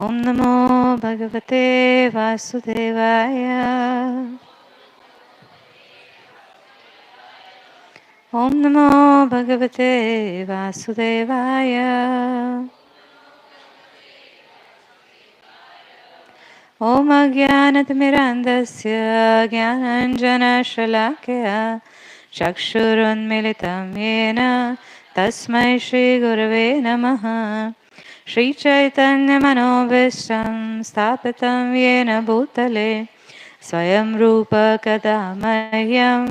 ओम नमो भगवते वासुदेवाय। ओम नमो भगवते वासुदेवाय। ओम अज्ञानतिमिरान्धस्य ज्ञानाञ्जनशलाकया चक्षुरुन्मिलितं येन तस्मै श्रीगुरवे नमः। श्रीचैतन्यमनोभीष्टं स्थापितं येन भूतले स्वयं रूप कदा मह्यं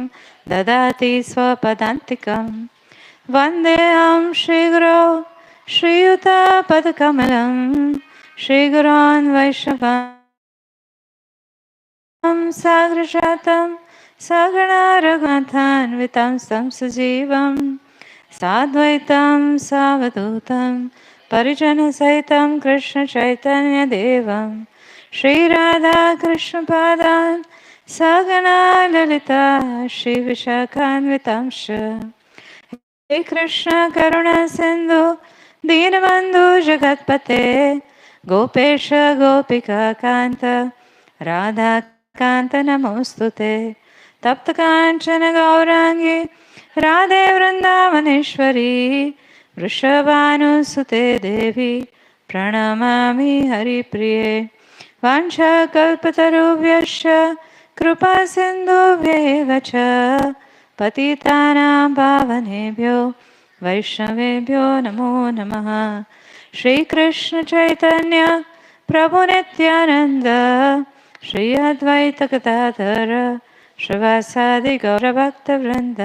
ददाति स्वपदान्तिकं। वन्देऽहं श्रीगुरो श्रीयुतपदकमलं श्रीगुरोन् वैष्णवान् साग्रजातं सगणा रघुनाथान्वितं तं सजीवं साद्वैतं सावधूतं परिजनसहितं कृष्णचैतन्यदेवं श्रीराधाकृष्णपादान् सगणा ललिता श्रीविशाखान्वितांश्च। हे कृष्ण करुणा सिंधु दीनबंधु जगतपते गोपेश गोपिका कांत राधा कांत नमोस्तुते। तप्त कांचन गौरांगी राधे वृंदावनेश्वरी वृषभानुसुते देवी प्रणमामि हरिप्रिये। वाञ्छाकल्पतरुभ्यश्च कृपा सिन्धुभ्येव च पतितानां पावनेभ्यो वैष्णवेभ्यो नमो नमः। श्रीकृष्ण चैतन्य प्रभु नित्यानंद श्री अद्वैत गदाधर श्रीवासादि गौरभक्तवृंद।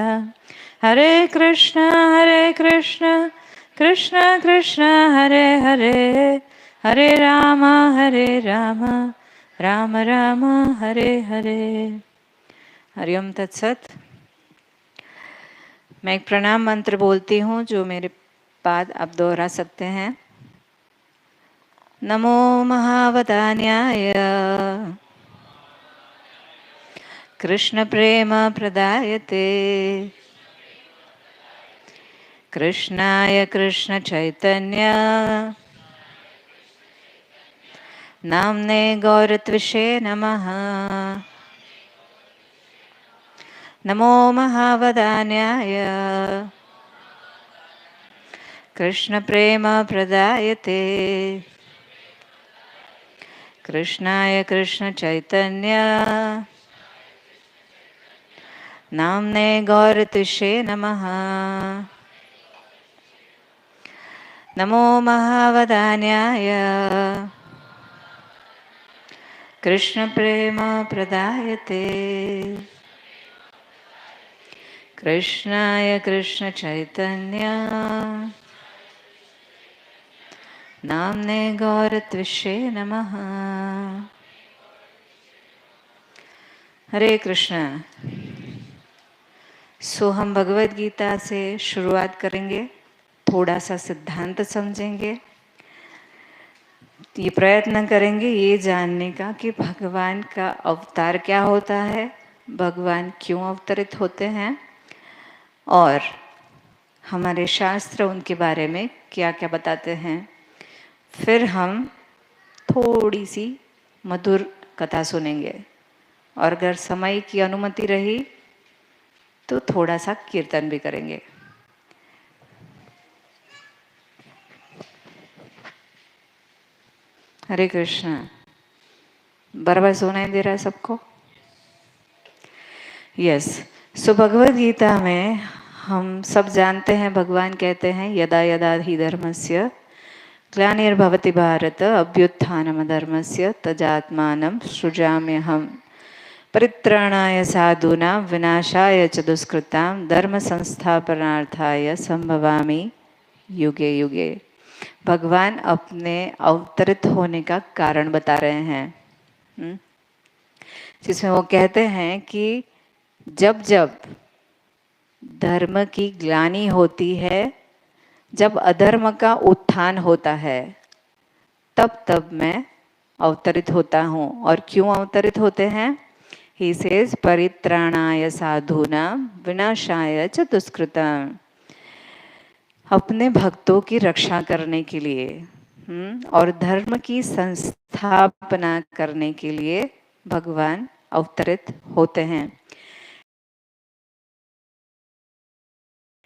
हरे कृष्ण कृष्ण कृष्ण हरे हरे हरे राम राम राम हरे हरे। हरिओम तत्सत। मैं एक प्रणाम मंत्र बोलती हूँ जो मेरे बाद आप दोहरा सकते हैं। नमो महावदान्याय कृष्ण प्रेम प्रदायते कृष्णाय कृष्ण चैतन्य नाम्ने गौरत्विषे नमः। नमो महावदान्याय कृष्ण प्रेम प्रदायते कृष्णाय कृष्ण चैतन्य नाम्ने गौरत्विषे नमः। नमो महावदान्याय कृष्ण प्रेम प्रदायते कृष्णाय कृष्ण चैतन्य नाम्ने गौरत्विषे नमः। हरे कृष्ण। सो हम भगवद गीता से शुरुआत करेंगे, थोड़ा सा सिद्धांत समझेंगे, ये प्रयत्न करेंगे ये जानने का कि भगवान का अवतार क्या होता है, भगवान क्यों अवतरित होते हैं और हमारे शास्त्र उनके बारे में क्या क्या बताते हैं। फिर हम थोड़ी सी मधुर कथा सुनेंगे और अगर समय की अनुमति रही तो थोड़ा सा कीर्तन भी करेंगे। हरे कृष्ण। बराबर सुनाई दे रहा है सबको? यस। सो भगवद गीता में हम सब जानते हैं, भगवान कहते हैं यदा यदा हि धर्मस्य ग्लानिर्भवति भारत अभ्युत्थानमधर्मस्य तदात्मानं सृजाम्यहम् परित्राणाय साधूनां विनाशाय च दुष्कृतां धर्म संस्थापनार्थाय संभवामि युगे युगे। भगवान अपने अवतरित होने का कारण बता रहे हैं, जिसमें वो कहते हैं कि जब जब धर्म की ग्लानि होती है, जब अधर्म का उत्थान होता है, तब तब मैं अवतरित होता हूँ। और क्यों अवतरित होते हैं? ही सेज परित्राणाय साधूनां विनाशाय च दुष्कृतां। अपने भक्तों की रक्षा करने के लिए, और धर्म की संस्थापना करने के लिए भगवान अवतरित होते हैं,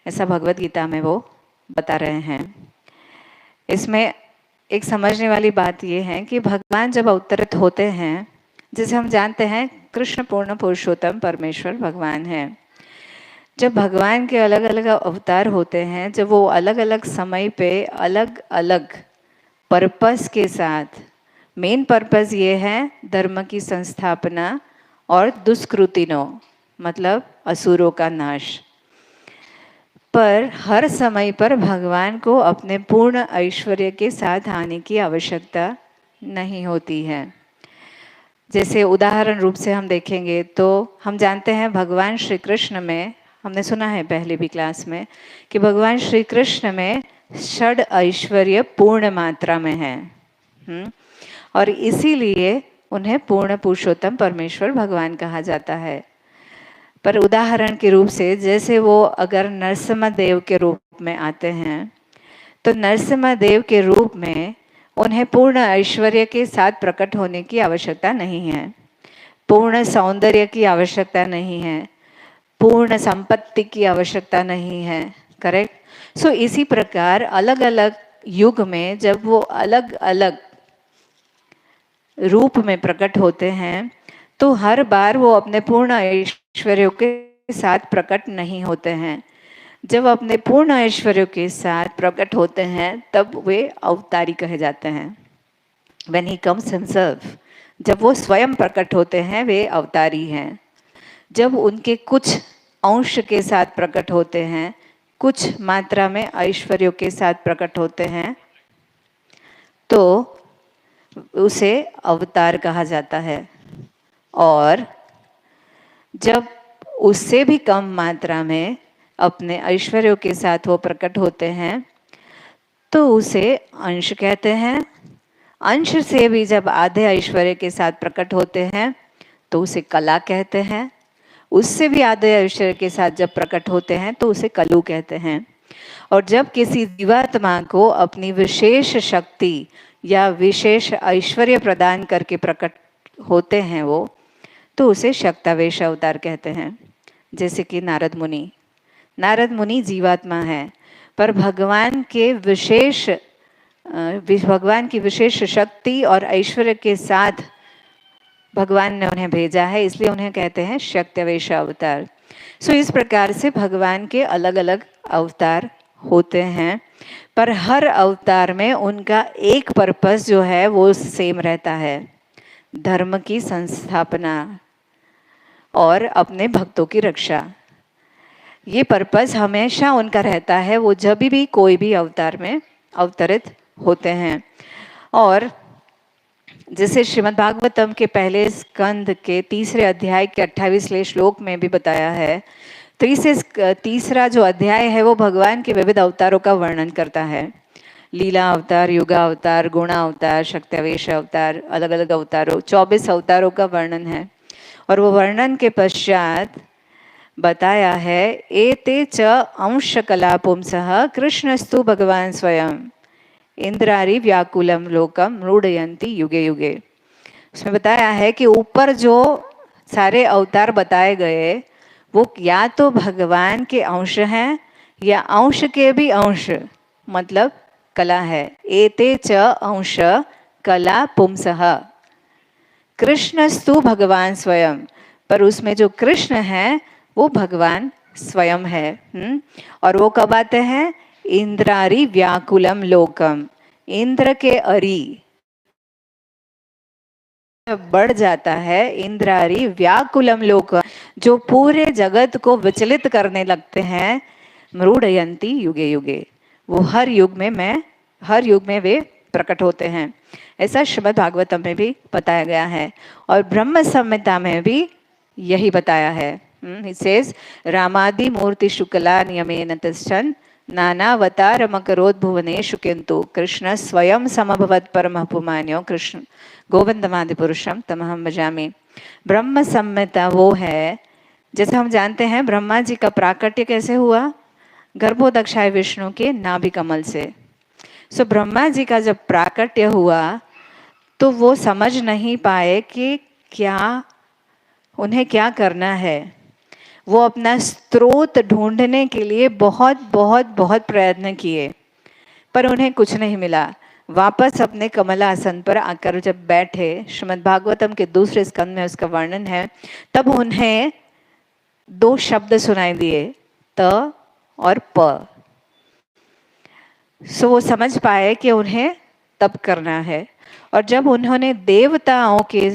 ऐसा भगवत गीता में वो बता रहे हैं। इसमें एक समझने वाली बात ये है कि भगवान जब अवतरित होते हैं, जैसे हम जानते हैं कृष्ण पूर्ण पुरुषोत्तम परमेश्वर भगवान है। जब भगवान के अलग अलग अवतार होते हैं, जब वो अलग अलग समय पे अलग अलग पर्पस के साथ, मेन पर्पस ये है धर्म की संस्थापना और दुष्कृतिनो मतलब असुरों का नाश, पर हर समय पर भगवान को अपने पूर्ण ऐश्वर्य के साथ आने की आवश्यकता नहीं होती है। जैसे उदाहरण रूप से हम देखेंगे तो हम जानते हैं भगवान श्री कृष्ण में, हमने सुना है पहले भी क्लास में कि भगवान श्री कृष्ण में षड ऐश्वर्य पूर्ण मात्रा में है, और इसीलिए उन्हें पूर्ण पुरुषोत्तम परमेश्वर भगवान कहा जाता है। पर उदाहरण के रूप से जैसे वो अगर नरसिम्हा देव के रूप में आते हैं, तो नरसिम्हा देव के रूप में उन्हें पूर्ण ऐश्वर्य के साथ प्रकट होने की आवश्यकता नहीं है, पूर्ण सौंदर्य की आवश्यकता नहीं है, पूर्ण संपत्ति की आवश्यकता नहीं है। करेक्ट। सो इसी प्रकार अलग अलग युग में जब वो अलग अलग रूप में प्रकट होते हैं, तो हर बार वो अपने पूर्ण ऐश्वर्य के साथ प्रकट नहीं होते हैं। जब अपने पूर्ण ऐश्वर्य के साथ प्रकट होते हैं तब वे अवतारी कहे जाते हैं। When he comes himself, जब वो स्वयं प्रकट होते हैं वे अवतारी हैं। जब उनके कुछ अंश के साथ प्रकट होते हैं, कुछ मात्रा में ऐश्वर्य के साथ प्रकट होते हैं, तो उसे अवतार कहा जाता है। और जब उससे भी कम मात्रा में अपने ऐश्वर्य के साथ वो प्रकट होते हैं तो उसे अंश कहते हैं। अंश से भी जब आधे ऐश्वर्य के साथ प्रकट होते हैं तो उसे कला कहते हैं। उससे भी आधे ऐश्वर्य के साथ जब प्रकट होते हैं तो उसे कलु कहते हैं। और जब किसी जीवात्मा को अपनी विशेष शक्ति या विशेष ऐश्वर्य प्रदान करके प्रकट होते हैं वो, तो उसे शक्तावेश अवतार कहते हैं। जैसे कि नारद मुनि जीवात्मा है, पर भगवान की विशेष शक्ति और ऐश्वर्य के साथ भगवान ने उन्हें भेजा है, इसलिए उन्हें कहते हैं शक्तावेश अवतार। सो इस प्रकार से भगवान के अलग अलग अवतार होते हैं, पर हर अवतार में उनका एक पर्पस जो है वो सेम रहता है, धर्म की संस्थापना और अपने भक्तों की रक्षा। ये पर्पस हमेशा उनका रहता है, वो जब भी कोई भी अवतार में अवतरित होते हैं। और जैसे श्रीमद् भागवतम के पहले स्कंद के 3 अध्याय के 28वें श्लोक में भी बताया है, तीसरा जो अध्याय है वो भगवान के विविध अवतारों का वर्णन करता है। लीला अवतार, युगा अवतार, गुणा अवतार, शक्तावेश अवतार, अलग अलग अवतारों 24 अवतारों का वर्णन है। और वो वर्णन के पश्चात बताया है एते च अंश कला पुंसः कृष्णस्तु भगवान स्वयं इंद्रारी व्याकुलम लोकम रूढ़यन्ति युगे युगे। उसमें बताया है कि ऊपर जो सारे अवतार बताए गए वो या तो भगवान के अंश हैं या अंश के भी अंश मतलब कला है। एते च अंश कला पुंसः कृष्णस्तु भगवान स्वयं, पर उसमें जो कृष्ण है वो भगवान स्वयं है। और वो कब आते हैं? इंद्रारी व्याकुलम लोकम, इंद्र के अरी बढ़ जाता है, इंद्रारी व्याकुलम लोक, जो पूरे जगत को विचलित करने लगते हैं, मृडयंती युगे युगे, वो हर युग में वे प्रकट होते हैं। ऐसा श्रीमद् भागवतम में भी बताया गया है और ब्रह्म संहिता में भी यही बताया है। It says रामादि मूर्ति शुक्ला नियमेन तिष्ठन् नानावतार मकरोद्भुवनेषु किन्तु कृष्ण स्वयं समभवत् परमः पुमान्यो कृष्ण गोविंदमादि पुरुषम तमहम भजामि। ब्रह्म संहिता वो है, जैसे हम जानते हैं ब्रह्मा जी का प्राकट्य कैसे हुआ? गर्भोदक्षाय विष्णु के नाभि कमल से। सो ब्रह्मा जी का जब प्राकट्य हुआ तो वो समझ नहीं पाए कि क्या उन्हें क्या करना है। वो अपना स्रोत ढूंढने के लिए बहुत बहुत बहुत प्रयत्न किए, पर उन्हें कुछ नहीं मिला। वापस अपने कमलासन पर आकर जब बैठे, श्रीमद् भागवतम के दूसरे स्कंद में उसका वर्णन है, तब उन्हें दो शब्द सुनाई दिए, त और प। सो वो समझ पाए कि उन्हें तप करना है। और जब उन्होंने देवताओं के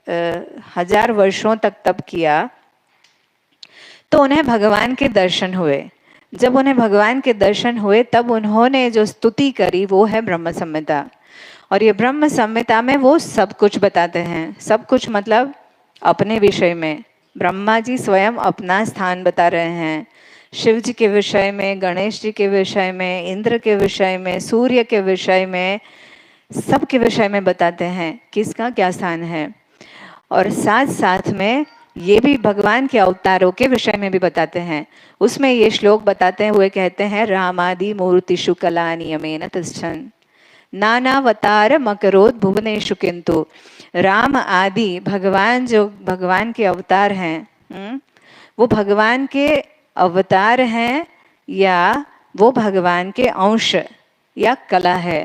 1000 वर्षों तक तप किया तो उन्हें भगवान के दर्शन हुए। जब उन्हें भगवान के दर्शन हुए तब उन्होंने जो स्तुति करी वो है ब्रह्म संहिता। और ये ब्रह्म संहिता में वो सब कुछ बताते हैं। सब कुछ मतलब अपने विषय में ब्रह्मा जी स्वयं अपना स्थान बता रहे हैं। शिव जी के विषय में, गणेश जी के विषय में, इंद्र के विषय में, सूर्य के विषय में, सब के विषय में बताते हैं किसका क्या स्थान है। और साथ साथ में ये भी भगवान के अवतारों के विषय में भी बताते हैं। उसमें ये श्लोक बताते हुए कहते हैं, रामादि मूर्तिषु कला नियमेन तिष्ठन् नानावतार मकरोद भुवनेषु किंतु। राम आदि भगवान, जो भगवान के अवतार हैं, वो भगवान के अवतार हैं या वो भगवान के अंश या कला है।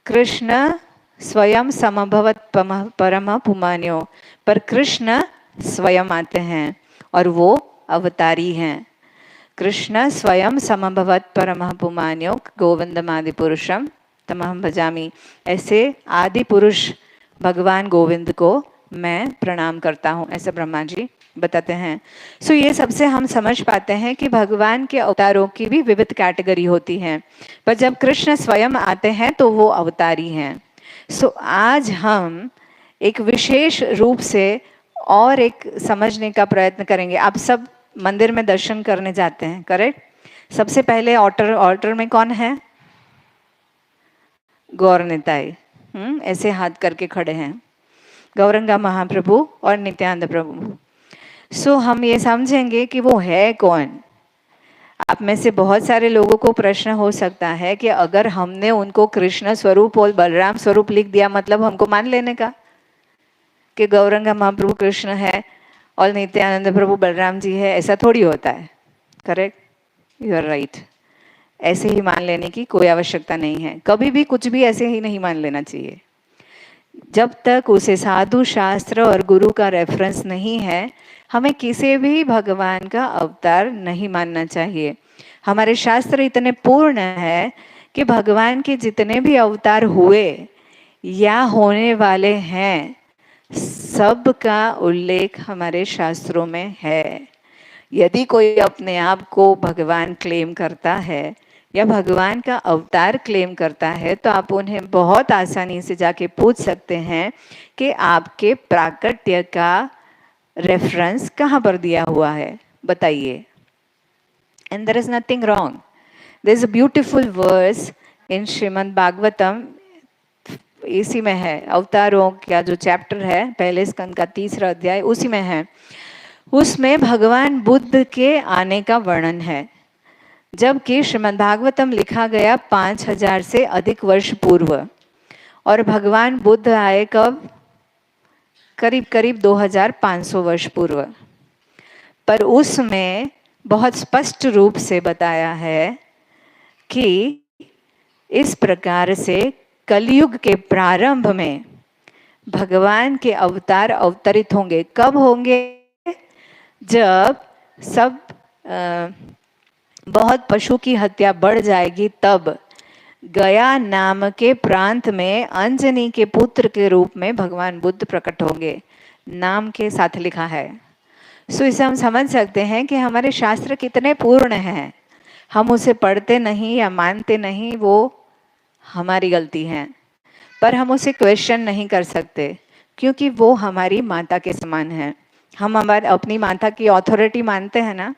कृष्ण स्वयं समभवत परम पुमान्यो, पर कृष्ण स्वयं आते हैं और वो अवतारी हैं। कृष्ण स्वयं समभवत परम पुमान्यो गोविंदम आदि पुरुषम तमहम भजामि। ऐसे आदि पुरुष भगवान गोविंद को मैं प्रणाम करता हूँ, ऐसा ब्रह्मा जी बताते हैं। सो ये सबसे हम समझ पाते हैं कि भगवान के अवतारों की भी विविध कैटेगरी होती हैं, पर जब कृष्ण स्वयं आते हैं तो वो अवतारी हैं। सो आज हम एक विशेष रूप से और एक समझने का प्रयत्न करेंगे। आप सब मंदिर में दर्शन करने जाते हैं, करेक्ट? सबसे पहले ऑल्टर में कौन है? गौर निताई, ऐसे हाथ करके खड़े हैं, गौरंगा महाप्रभु और नित्यानंद प्रभु। सो हम ये समझेंगे कि वो है कौन। आप में से बहुत सारे लोगों को प्रश्न हो सकता है कि अगर हमने उनको कृष्ण स्वरूप और बलराम स्वरूप लिख दिया, मतलब हमको मान लेने का कि गौरंगा महाप्रभु कृष्ण है और नित्यानंद प्रभु बलराम जी है, ऐसा थोड़ी होता है। Correct, you are right. ऐसे ही मान लेने की कोई आवश्यकता नहीं है। कभी भी कुछ भी ऐसे ही नहीं मान लेना चाहिए। जब तक उसे साधु शास्त्र और गुरु का रेफरेंस नहीं है, हमें किसी भी भगवान का अवतार नहीं मानना चाहिए। हमारे शास्त्र इतने पूर्ण है कि भगवान के जितने भी अवतार हुए या होने वाले हैं, सब का उल्लेख हमारे शास्त्रों में है। यदि कोई अपने आप को भगवान क्लेम करता है या भगवान का अवतार क्लेम करता है तो आप उन्हें बहुत आसानी से जाके पूछ सकते हैं कि आपके प्राकट्य का रेफरेंस कहाँ पर दिया हुआ है, बताइए। And there is nothing wrong. There is a beautiful verse in Srimad Bhagavatam, इसी में है, अवतारों का जो चैप्टर है, पहले स्कंद का 3रा अध्याय, उसी में है। उसमें भगवान बुद्ध के आने का वर्णन है, जबकि श्रीमद् भागवतम लिखा गया 5000 से अधिक वर्ष पूर्व, और भगवान बुद्ध आए कब? करीब करीब 2500 वर्ष पूर्व। पर उसमें बहुत स्पष्ट रूप से बताया है कि इस प्रकार से कलयुग के प्रारंभ में भगवान के अवतार अवतरित होंगे। कब होंगे? जब सब बहुत पशु की हत्या बढ़ जाएगी, तब गया नाम के प्रांत में अंजनी के पुत्र के रूप में भगवान बुद्ध प्रकट होंगे। नाम के साथ लिखा है। सो इसे हम समझ सकते हैं कि हमारे शास्त्र कितने पूर्ण हैं। हम उसे पढ़ते नहीं या मानते नहीं, वो हमारी गलती है, पर हम उसे क्वेश्चन नहीं कर सकते क्योंकि वो हमारी माता के समान है। हम हमारे अपनी माता की अथॉरिटी मानते हैं ना,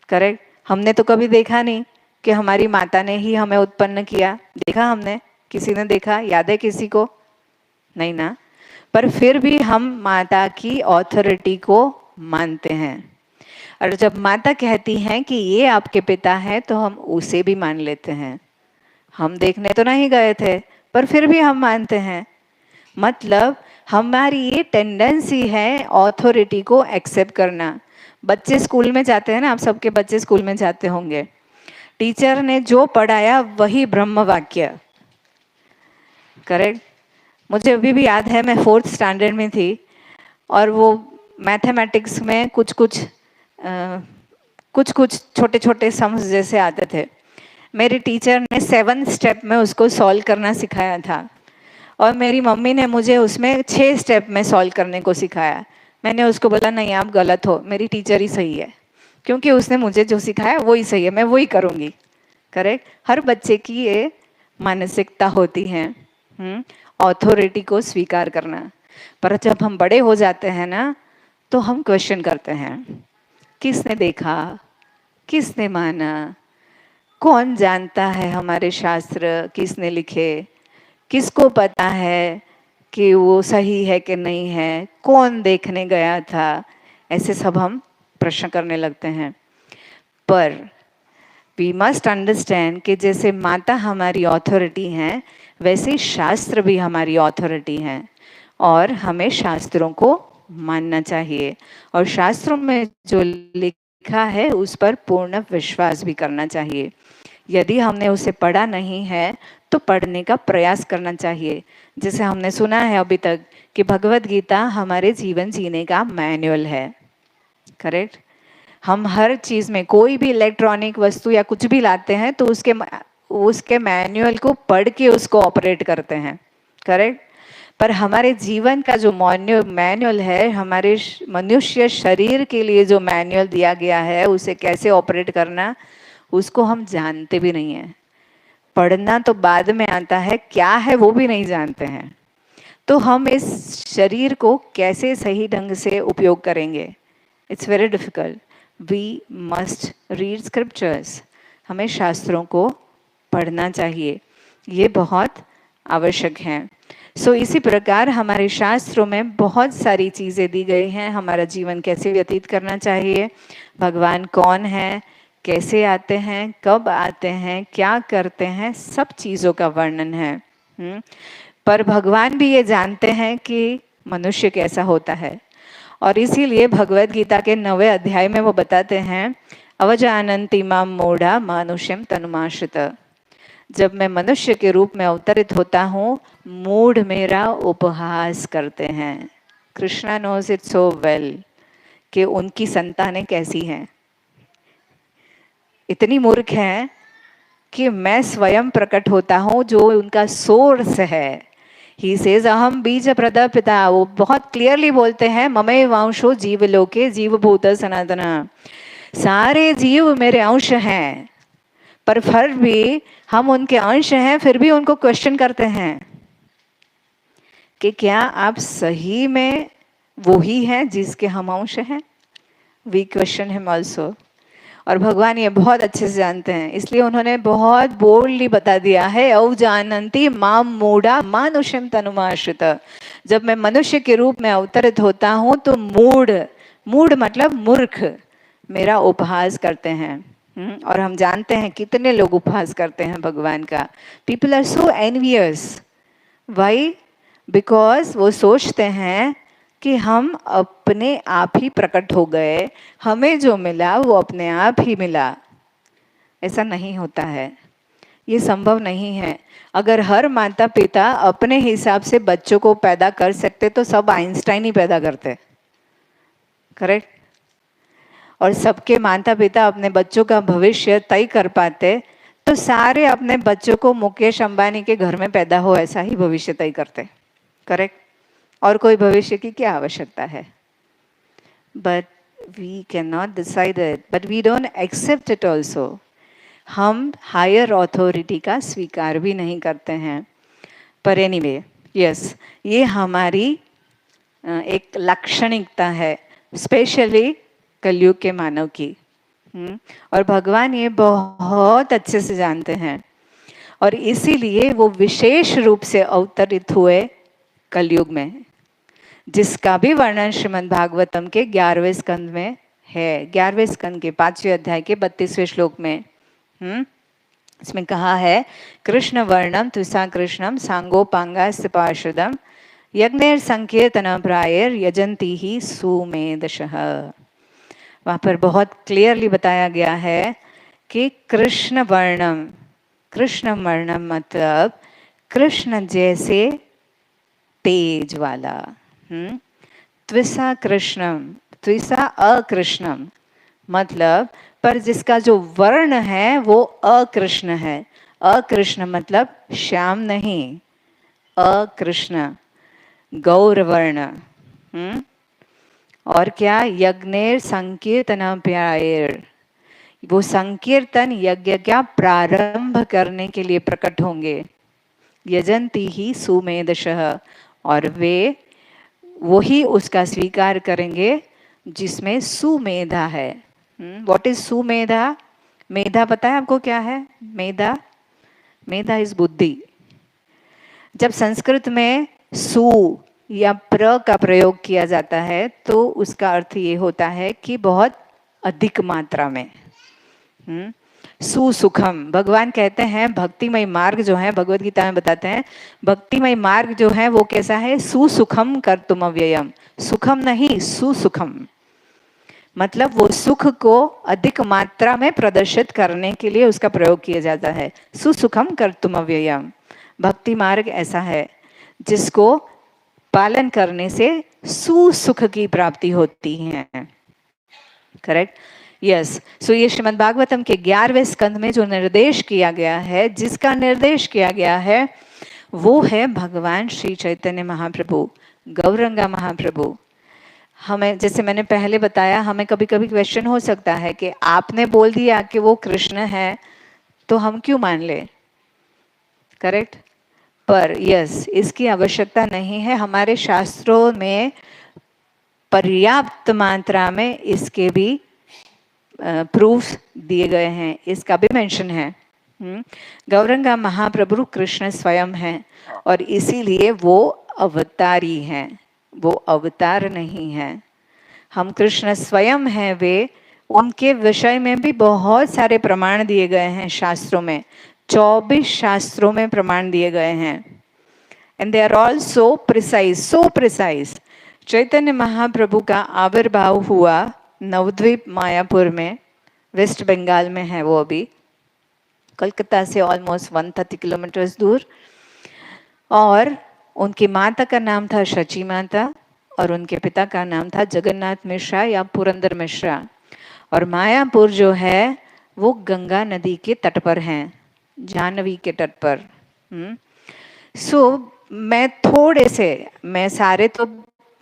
करेक्ट? हमने तो कभी देखा नहीं कि हमारी माता ने ही हमें उत्पन्न किया। देखा हमने? किसी ने देखा? याद है किसी को? नहीं ना। पर फिर भी हम माता की अथॉरिटी को मानते हैं, और जब माता कहती हैं कि ये आपके पिता हैं तो हम उसे भी मान लेते हैं। हम देखने तो नहीं गए थे, पर फिर भी हम मानते हैं। मतलब हमारी ये टेंडेंसी है ऑथोरिटी को एक्सेप्ट करना। बच्चे स्कूल में जाते हैं ना, आप सबके बच्चे स्कूल में जाते होंगे, टीचर ने जो पढ़ाया वही ब्रह्म वाक्य, करेक्ट। मुझे अभी भी याद है, मैं 4th स्टैंडर्ड में थी और वो मैथमेटिक्स में कुछ कुछ छोटे छोटे सम्स जैसे आते थे। मेरे टीचर ने 7 स्टेप में उसको सॉल्व करना सिखाया था और मेरी मम्मी ने मुझे उसमें 6 स्टेप में सॉल्व करने को सिखाया। मैंने उसको बोला नहीं आप गलत हो, मेरी टीचर ही सही है, क्योंकि उसने मुझे जो सिखाया वही सही है, मैं वही करूँगी। करेक्ट। हर बच्चे की ये मानसिकता होती है, ऑथोरिटी को स्वीकार करना। पर जब हम बड़े हो जाते हैं ना, तो हम क्वेश्चन करते हैं, किसने देखा, किसने माना, कौन जानता है हमारे शास्त्र किसने लिखे, किसको पता है कि वो सही है कि नहीं है, कौन देखने गया था, ऐसे सब हम प्रश्न करने लगते हैं। पर वी मस्ट अंडरस्टैंड कि जैसे माता हमारी ऑथोरिटी हैं, वैसे शास्त्र भी हमारी ऑथोरिटी हैं और हमें शास्त्रों को मानना चाहिए और शास्त्रों में जो लिखा है उस पर पूर्ण विश्वास भी करना चाहिए। यदि हमने उसे पढ़ा नहीं है तो पढ़ने का प्रयास करना चाहिए। जैसे हमने सुना है अभी तक कि भगवत गीता हमारे जीवन जीने का मैनुअल है, करेक्ट। हम हर चीज़ में कोई भी इलेक्ट्रॉनिक वस्तु या कुछ भी लाते हैं तो उसके मैनुअल को पढ़ के उसको ऑपरेट करते हैं, करेक्ट। पर हमारे जीवन का जो मैनुअल है, हमारे मनुष्य शरीर के लिए जो मैनुअल दिया गया है, उसे कैसे ऑपरेट करना, उसको हम जानते भी नहीं हैं। पढ़ना तो बाद में आता है, क्या है वो भी नहीं जानते हैं। तो हम इस शरीर को कैसे सही ढंग से उपयोग करेंगे, it's very difficult. We must read scriptures, हमें शास्त्रों को पढ़ना चाहिए, ये बहुत आवश्यक है। सो इसी प्रकार हमारे शास्त्रों में बहुत सारी चीज़ें दी गई हैं, हमारा जीवन कैसे व्यतीत करना चाहिए, भगवान कौन है, कैसे आते हैं, कब आते हैं, क्या करते हैं, सब चीज़ों का वर्णन है। पर भगवान भी ये जानते हैं कि मनुष्य कैसा होता है और इसीलिए भगवत गीता के 9वें अध्याय में वो बताते हैं, अवजानन्ति माम मूढ़ा मानुष्यम तनुमाश्रित। जब मैं मनुष्य के रूप में अवतरित होता हूँ, मूढ़ मेरा उपहास करते हैं। Krishna knows it so well कि उनकी संतानें कैसी हैं। इतनी मूर्ख हैं कि मैं स्वयं प्रकट होता हूँ जो उनका सोर्स है। ही सेज अहम बीज प्रदपिता, वो बहुत क्लियरली बोलते हैं, ममे वांशो जीव लोके जीव भूत सनातना, सारे जीव मेरे अंश हैं। पर फिर भी हम उनके अंश हैं, फिर भी उनको क्वेश्चन करते हैं कि क्या आप सही में वो ही हैं जिसके हम अंश हैं। We question him also. और भगवान ये बहुत अच्छे से जानते हैं, इसलिए उन्होंने बहुत बोल्डली बता दिया है, औ जानन्ति माम मूढ़ा मानुष्यम तनुमाश्रित। जब मैं मनुष्य के रूप में अवतरित होता हूँ तो मूढ़ मतलब मूर्ख मेरा उपहास करते हैं। और हम जानते हैं कितने लोग उपहास करते हैं भगवान का। People are so envious. Why? Because वो सोचते हैं कि हम अपने आप ही प्रकट हो गए, हमें जो मिला वो अपने आप ही मिला। ऐसा नहीं होता है, ये संभव नहीं है। अगर हर माता पिता अपने हिसाब से बच्चों को पैदा कर सकते तो सब आइंस्टाइन ही पैदा करते, करेक्ट। और सबके माता पिता अपने बच्चों का भविष्य तय कर पाते तो सारे अपने बच्चों को मुकेश अंबानी के घर में पैदा हो ऐसा ही भविष्य तय करते, करेक्ट। और कोई भविष्य की क्या आवश्यकता है। But we can not decide it, but we don't accept it also. हम हायर ऑथोरिटी का स्वीकार भी नहीं करते हैं। पर एनीवे, यस, ये हमारी एक लाक्षणिकता है, स्पेशली कलयुग के मानव की। और भगवान ये बहुत अच्छे से जानते हैं और इसीलिए वो विशेष रूप से अवतरित हुए कलयुग में, जिसका भी वर्णन श्रीमद् भागवतम के 11वें स्कंद में है। 11वें स्कंद के 5वें अध्याय के 32वें श्लोक में इसमें कहा है कृष्ण वर्णम तुषा कृष्णम सांगोपांगास्य पार्षदम यज्ञेर संकीर्तन प्रायर यजंती ही सुमेधशः। वहाँ पर बहुत क्लियरली बताया गया है कि कृष्ण वर्णम मतलब कृष्ण जैसे तेज वाला। त्विषा कृष्णम, त्विषा अकृष्णम मतलब पर जिसका जो वर्ण है वो अकृष्ण है। अकृष्ण मतलब श्याम नहीं, अकृष्ण गौरवर्ण। और क्या, यज्ञेर संकीर्तन प्यायर, वो संकीर्तन यज्ञ का प्रारंभ करने के लिए प्रकट होंगे। यजंती ही सुमेधशः, और वे वही उसका स्वीकार करेंगे जिसमें सुमेधा है। What is Sumedha? मेधा पता है आपको क्या है? मेधा, मेधा इज बुद्धि। जब संस्कृत में सु या प्र का प्रयोग किया जाता है तो उसका अर्थ ये होता है कि बहुत अधिक मात्रा में। सुसुखम, भगवान कहते हैं भक्तिमय मार्ग जो है, भगवद गीता में बताते हैं भक्तिमय मार्ग जो है वो कैसा है? सुसुखम कर्तुम अव्ययम, सुखम नहीं सुसुखम, मतलब वो सुख को अधिक मात्रा में प्रदर्शित करने के लिए उसका प्रयोग किया जाता है। सुसुखम कर्तुम अव्ययम, भक्ति मार्ग ऐसा है जिसको पालन करने से सुसुख की प्राप्ति होती है। Correct, yes. सो ये श्रीमद् भागवतम के 11वें स्कंद में जो निर्देश किया गया है, जिसका निर्देश किया गया है वो है भगवान श्री चैतन्य महाप्रभु, गौरंगा महाप्रभु। हमें, जैसे मैंने पहले बताया, हमें कभी कभी क्वेश्चन हो सकता है कि आपने बोल दिया कि वो कृष्ण है तो हम क्यों मान ले? करेक्ट, पर यस, इसकी आवश्यकता नहीं है। हमारे शास्त्रों में पर्याप्त मात्रा में इसके भी प्रूफ दिए गए हैं, इसका भी मेंशन है। गौरंगा महाप्रभु कृष्ण स्वयं हैं और इसीलिए वो अवतारी हैं, वो अवतार नहीं है। हम कृष्ण स्वयं हैं, वे उनके विषय में भी बहुत सारे प्रमाण दिए गए हैं शास्त्रों में। 24 शास्त्रों में प्रमाण दिए गए हैं, and they are all so precise, so precise. Chaitanya Mahaprabhu का आविर्भाव हुआ नवद्वीप मायापुर में, वेस्ट बंगाल में है वो, अभी कलकत्ता से ऑलमोस्ट 130 किलोमीटर्स दूर। और उनकी माता का नाम था शची माता और उनके पिता का नाम था जगन्नाथ मिश्रा या पुरंदर मिश्रा। और मायापुर जो है वो गंगा नदी के तट पर है, जाह्नवी के तट पर। मैं थोड़े से, मैं सारे तो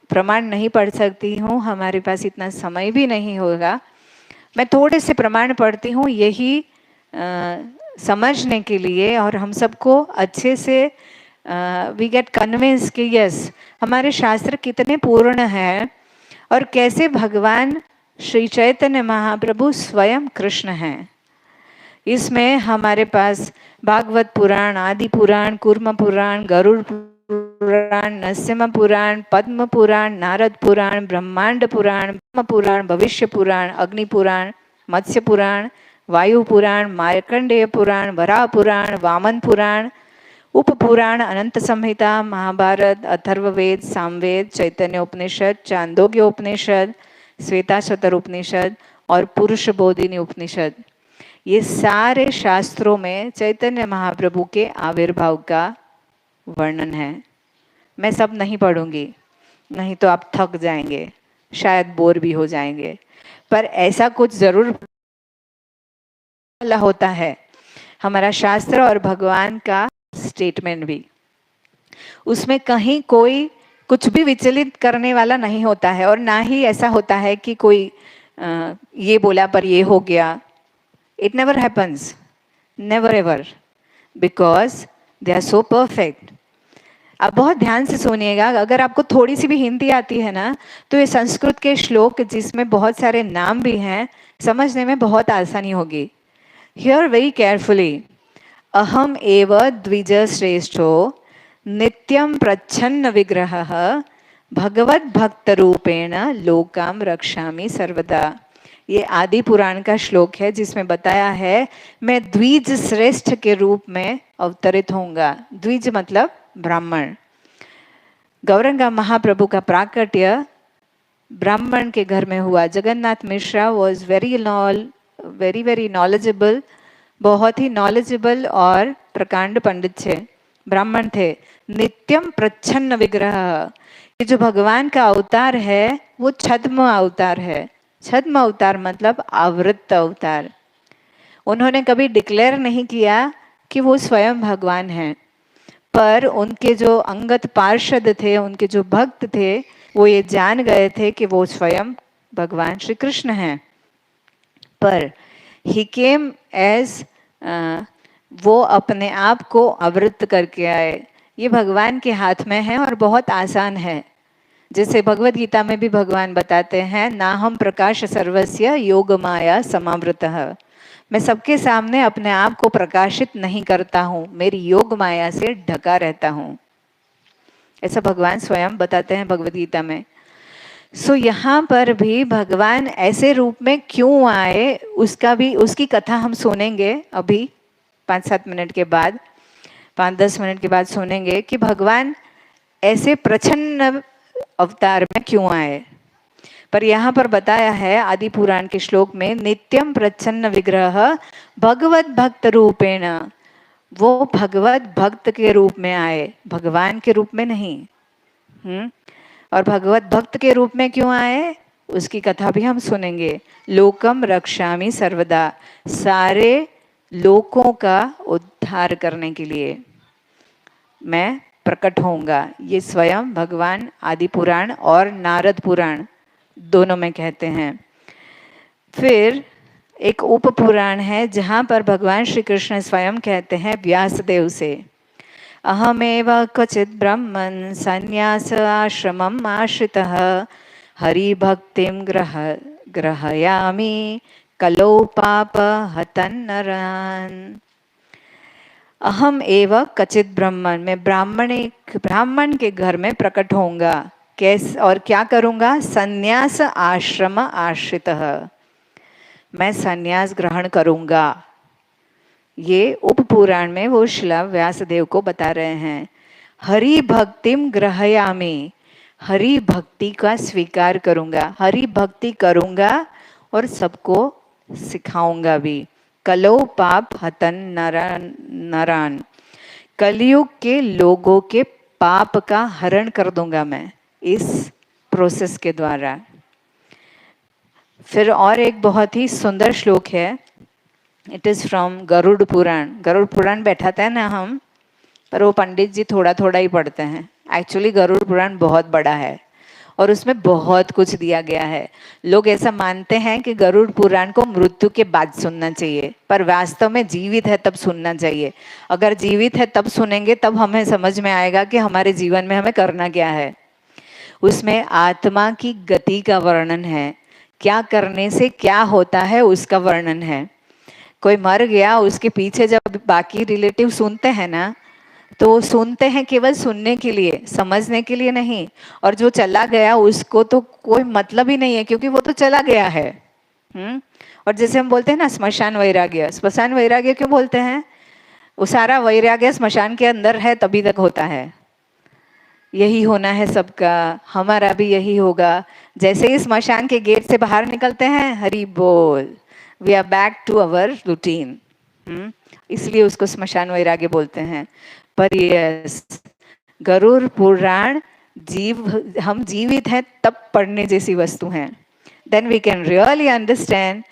प्रमाण नहीं पढ़ सकती हूँ, हमारे पास इतना समय भी नहीं होगा। मैं थोड़े से प्रमाण पढ़ती हूँ, यही समझने के लिए, और हम सबको अच्छे से वी गेट कन्विंस कि यस, हमारे शास्त्र कितने पूर्ण हैं और कैसे भगवान श्री चैतन्य महाप्रभु स्वयं कृष्ण हैं। इसमें हमारे पास भागवत पुराण, आदि पुराण, कूर्म पुराण, गरुड़ पुराण, नरसिंह पुराण, पद्म पुराण, नारद पुराण, ब्रह्मांड पुराण, ब्रह्म पुराण, भविष्य पुराण, अग्नि पुराण, मत्स्य पुराण, वायु पुराण, मार्कंडेय पुराण, वराह पुराण, वामन पुराण, उप पुराण, अनंत संहिता, महाभारत, अथर्ववेद, सामवेद, चैतन्य उपनिषद, चांदोग्य उपनिषद, श्वेताश्वतर उपनिषद और पुरुष बोधिनी उपनिषद। ये सारे शास्त्रों में चैतन्य महाप्रभु के आविर्भाव का वर्णन है। मैं सब नहीं पढ़ूंगी, नहीं तो आप थक जाएंगे, शायद बोर भी हो जाएंगे, पर ऐसा कुछ जरूर होता है हमारा शास्त्र और भगवान का स्टेटमेंट भी। उसमें कहीं कोई कुछ भी विचलित करने वाला नहीं होता है, और ना ही ऐसा होता है कि कोई ये बोला पर ये हो गया। It never happens, never ever, because they are so perfect. आप बहुत ध्यान से सुनिएगा, अगर आपको थोड़ी सी भी हिंदी आती है ना, तो ये संस्कृत के श्लोक जिसमें बहुत सारे नाम भी हैं, समझने में बहुत आसानी होगी। हियर वेरी केयरफुली, अहम एव द्विज श्रेष्ठो नित्यम प्रच्छन्न विग्रह भगवद भक्त रूपेण लोकाम रक्षामि सर्वदा। ये आदि पुराण का श्लोक है जिसमें बताया है मैं द्विज श्रेष्ठ के रूप में अवतरित होऊंगा। द्विज मतलब ब्राह्मण। गौरंगा महाप्रभु का प्राकट्य ब्राह्मण के घर में हुआ। Jagannath Mishra was very knowledgeable, बहुत ही नॉलेजेबल और प्रकांड पंडित थे, ब्राह्मण थे। नित्यम प्रच्छन्न विग्रह, ये जो भगवान का अवतार है वो छद्म अवतार है। छद्म अवतार मतलब आवृत अवतार। उन्होंने कभी डिक्लेयर नहीं किया कि वो स्वयं भगवान हैं, पर उनके जो अंगत पार्षद थे, उनके जो भक्त थे, वो ये जान गए थे कि वो स्वयं भगवान श्री कृष्ण हैं। पर ही केम एज वो अपने आप को आवृत करके आए। ये भगवान के हाथ में है और बहुत आसान है। जैसे भगवत गीता में भी भगवान बताते हैं, ना हम प्रकाश सर्वस्य योग माया समावृतः, मैं सबके सामने अपने आप को प्रकाशित नहीं करता हूँ, मेरी योग माया से ढका रहता हूँ। ऐसा भगवान स्वयं बताते हैं भगवत गीता में। सो यहाँ पर भी भगवान ऐसे रूप में क्यों आए, उसकी कथा हम सुनेंगे अभी 5-7 मिनट के बाद, 5-10 मिनट के बाद सुनेंगे कि भगवान ऐसे प्रच्छन्न अवतार में क्यों आए। पर यहाँ पर बताया है आदि पुराण के श्लोक में, नित्यम प्रच्छन्न विग्रह भगवत भक्त रूपेण, वो भगवत भक्त के रूप में आए, भगवान के रूप में नहीं। और भगवत भक्त के रूप में क्यों आए उसकी कथा भी हम सुनेंगे। लोकम रक्षामि सर्वदा, सारे लोकों का उद्धार करने के लिए मैं प्रकट होऊंगा। ये स्वयं भगवान आदि पुराण और नारद पुराण दोनों में कहते हैं। फिर एक उप पुराण है जहाँ पर भगवान श्री कृष्ण स्वयं कहते हैं व्यासदेव से, अहमेव क्वचित् ब्रह्मन् संन्यास आश्रमम् आश्रितः हरिभक्तिं ग्रहयामि कलौ पाप हतन्नरान्। अहम एव क्वचित् ब्रह्मन्, मैं ब्राह्मण के घर में प्रकट होऊंगा। कैसे और क्या करूंगा? संन्यास आश्रम आश्रितः, मैं संन्यास ग्रहण करूंगा। ये उप पुराण में वो शिला व्यासदेव को बता रहे हैं। हरि भक्तिम ग्रहयामि, हरि भक्ति का स्वीकार करूंगा, हरि भक्ति करूंगा और सबको सिखाऊंगा भी। कलो पाप हतन नरान, कलयुग के लोगों के पाप का हरण कर दूंगा मैं इस प्रोसेस के द्वारा। फिर और एक बहुत ही सुंदर श्लोक है, it is from Garuda Purana. Garuda Purana बैठाते हैं ना हम, पर वो पंडित जी थोड़ा थोड़ा ही पढ़ते हैं। एक्चुअली गरुड़ पुराण बहुत बड़ा है और उसमें बहुत कुछ दिया गया है। लोग ऐसा मानते हैं कि गरुड़ पुराण को मृत्यु के बाद सुनना चाहिए, पर वास्तव में जीवित है तब सुनना चाहिए। अगर जीवित है तब सुनेंगे तब हमें समझ में आएगा कि हमारे जीवन में हमें करना क्या है। उसमें आत्मा की गति का वर्णन है, क्या करने से क्या होता है उसका वर्णन है। कोई मर गया, उसके पीछे जब बाकी रिलेटिव सुनते हैं ना, तो सुनते हैं केवल सुनने के लिए, समझने के लिए नहीं। और जो चला गया उसको तो कोई मतलब ही नहीं है, क्योंकि वो तो चला गया है। और जैसे हम बोलते हैं ना स्मशान वैराग्य, स्मशान वैराग्य क्यों बोलते हैं? वो सारा वैराग्य स्मशान के अंदर है तभी तक होता है। यही होना है सबका, हमारा भी यही होगा। जैसे ही स्मशान के गेट से बाहर निकलते हैं, हरि बोल, we are back to our routine. इसलिए उसको स्मशान वैराग्य बोलते हैं। पर यस, गरुड़ पुराण हम जीवित हैं तब पढ़ने जैसी वस्तु हैं। Then we can really understand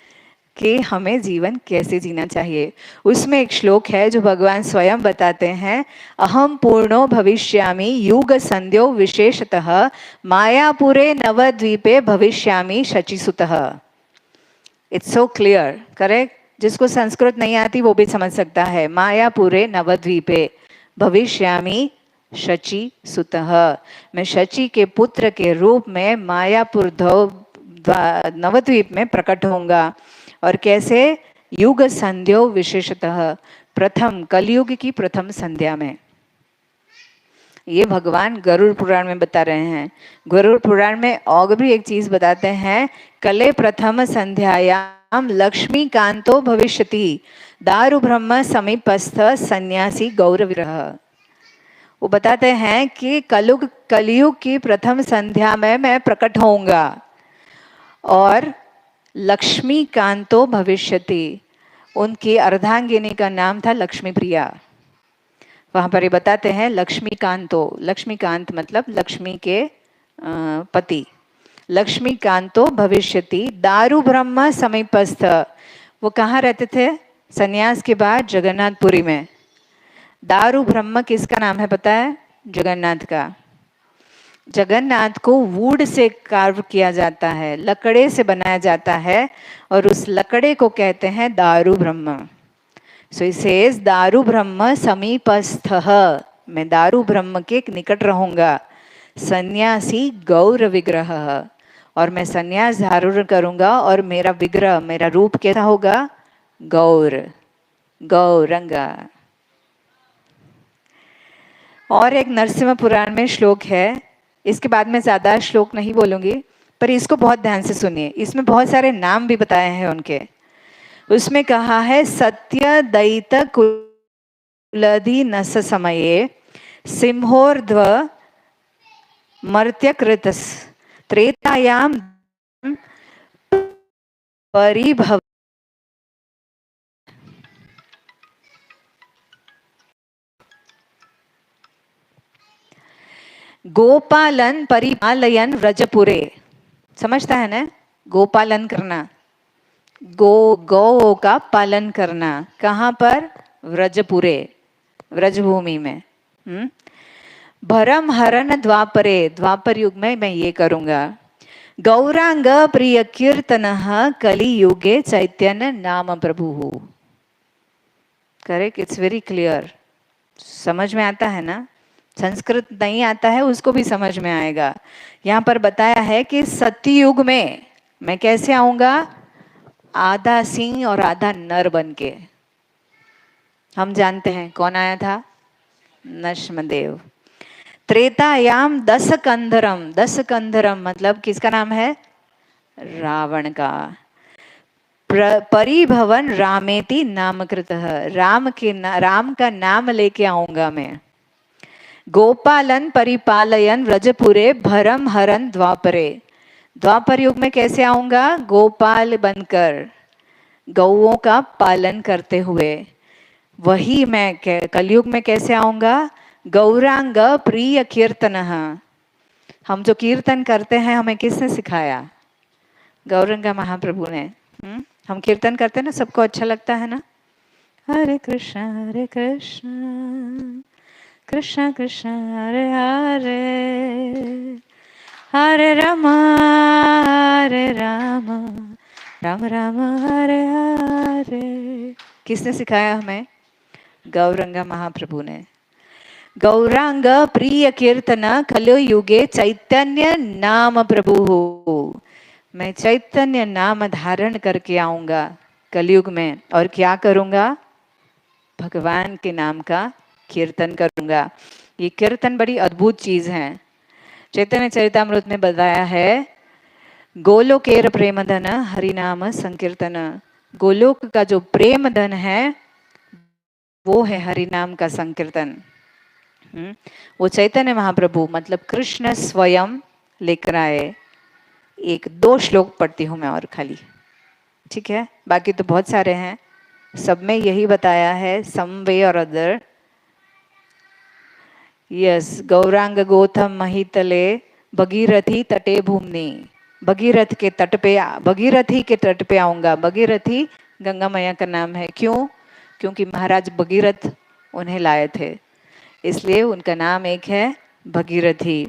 कि हमें जीवन कैसे जीना चाहिए। उसमें एक श्लोक है जो भगवान स्वयं बताते हैं, अहम पूर्णो भविष्यामि युग संध्यो विशेषतः मायापुरे नवद्वीपे भविष्यामि शचीसुतः। It's so clear, correct? जिसको संस्कृत नहीं आती वो भी समझ सकता है। मायापुरे नवद्वीपे भविष्यामि शची सुतः, मैं शची के पुत्र के रूप में मायापुर नवद्वीप में प्रकट होऊंगा। और कैसे? युग संध्यो विशेषतः, प्रथम कलयुग की प्रथम संध्या में। ये भगवान गरुड़ पुराण में बता रहे हैं। गरुड़ पुराण में और भी एक चीज बताते हैं, कले प्रथम संध्यायाम लक्ष्मी कांतो भविष्यति दारु ब्रह्म समीपस्थ सन्यासी गौर विरह। वो बताते हैं कि कलयुग की प्रथम संध्या में मैं प्रकट होऊंगा और लक्ष्मी कांतो भविष्यति, उनकी अर्धांगिनी का नाम था लक्ष्मी प्रिया। वहां पर ये बताते हैं लक्ष्मीकांतो, लक्ष्मीकांत मतलब लक्ष्मी के पति, लक्ष्मीकांतो भविष्यति दारु ब्रह्म समीपस्थ। वो कहाँ रहते थे सन्यास के बाद? जगन्नाथपुरी में। दारु ब्रह्म किसका नाम है पता है? जगन्नाथ का। जगन्नाथ को वुड से कार्व किया जाता है, लकड़े से बनाया जाता है, और उस लकड़े को कहते हैं दारु ब्रह्म। सो इट सेज दारु ब्रह्म समीपस्थ, मैं दारु ब्रह्म के निकट रहूंगा। सन्यासी गौर विग्रह, और मैं सन्यास धारण करूंगा और मेरा विग्रह, मेरा रूप कैसा होगा? गौर, गौरंगा। और एक नरसिंह पुराण में श्लोक है, इसके बाद में ज्यादा श्लोक नहीं बोलूंगी, पर इसको बहुत ध्यान से सुनिए। इसमें बहुत सारे नाम भी बताए हैं उनके। उसमें कहा है सत्य दैत कुलधि नस समये सिंहोर्ध्व मर्त्यकृतस त्रेतायाम परिभव। गोपालन परिपालयन व्रजपुरे, समझता है ना? गोपालन करना, गौ का पालन करना, कहाँ पर? व्रजपुरे, व्रजभूमि में। भरम हरण द्वापरे, द्वापर युग में मैं ये करूंगा। गौरांग प्रिय कीर्तन कली युगे चैतन्य नाम प्रभु। Correct, it's very clear. समझ में आता है ना? संस्कृत नहीं आता है उसको भी समझ में आएगा। यहाँ पर बताया है कि सत्ययुग में मैं कैसे आऊंगा? आधा सिंह और आधा नर बन के। हम जानते हैं कौन आया था? नरसिंहदेव। त्रेतायाम 10 कंधरम, 10 कंधरम मतलब किसका नाम है? रावण का। परिभवन रामेति नामकृत, राम का नाम लेके आऊंगा मैं। गोपालन परिपालयन व्रजपुरे भरम हरन द्वापरे, द्वापर युग में कैसे आऊंगा? गोपाल बनकर, गौओं का पालन करते हुए। वही मैं कलयुग में कैसे आऊंगा? गौरांग प्रिय कीर्तन। हम जो कीर्तन करते हैं हमें किसने सिखाया? गौरंगा महाप्रभु ने। हम कीर्तन करते हैं ना, सबको अच्छा लगता है ना? हरे कृष्ण कृष्ण कृष्ण हरे हरे, हरे राम राम राम हरे हरे। किसने सिखाया हमें? गौरंगा महाप्रभु ने। गौरांग प्रिय कीर्तन कलु युगे चैतन्य नाम प्रभु। मैं चैतन्य नाम धारण करके आऊंगा कलयुग में, और क्या करूंगा? भगवान के नाम का कीर्तन करूंगा। ये कीर्तन बड़ी अद्भुत चीज है। चैतन्य चरितामृत में बताया है, गोलोकेर प्रेम धन हरिनाम संकीर्तन। गोलोक का जो प्रेम धन है वो है हरिनाम का संकीर्तन। वो चैतन्य महाप्रभु मतलब कृष्ण स्वयं लेकर आए। 1-2 श्लोक पढ़ती हूं मैं और खाली, ठीक है? बाकी तो बहुत सारे हैं, सब में यही बताया है, some way or other. Yes, Gauranga गोथम महितले भगीरथी तटे भूमि। भगीरथ के तट पे, भगीरथी के तट पे आऊंगा। भगीरथी गंगा मैया का नाम है। क्यों? क्योंकि महाराज भगीरथ उन्हें लाए थे, इसलिए उनका नाम एक है भगीरथी।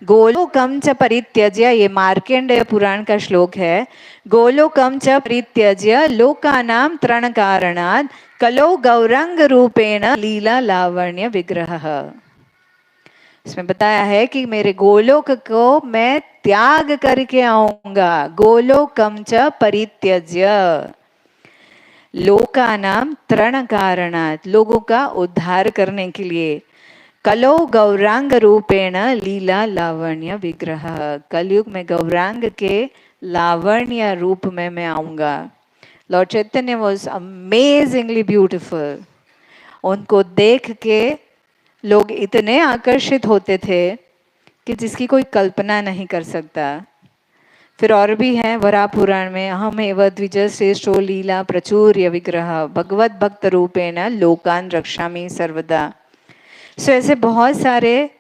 गोलोकम च परित्यज्य, ये मार्केंडेय पुराण का श्लोक है। गोलोकम च परित्यज्य लोकानां तृण कारणात् कलो गौरांग रूपेण लीला लावण्य विग्रह। इसमें बताया है कि मेरे गोलोक को मैं त्याग करके आऊंगा। गोलोकम च परित्यज्य, लोकानां तृण कारणात्, लोगों का उद्धार करने के लिए। कलो गौरांग रूपेण लीला लावण्य विग्रह। कलयुग में गौरांग के लावण्य रूप में मैं आऊंगा। Lord Chaitanya was amazingly beautiful. उनको देख के लोग इतने आकर्षित होते थे कि जिसकी कोई कल्पना नहीं कर सकता। फिर और भी है वराह पुराण में, अहम एव द्विज श्रेष्ठो लीला प्रचुर्य विग्रह भगवत भक्त रूपेण लोकान रक्षामि सर्वदा। सो ऐसे बहुत सारे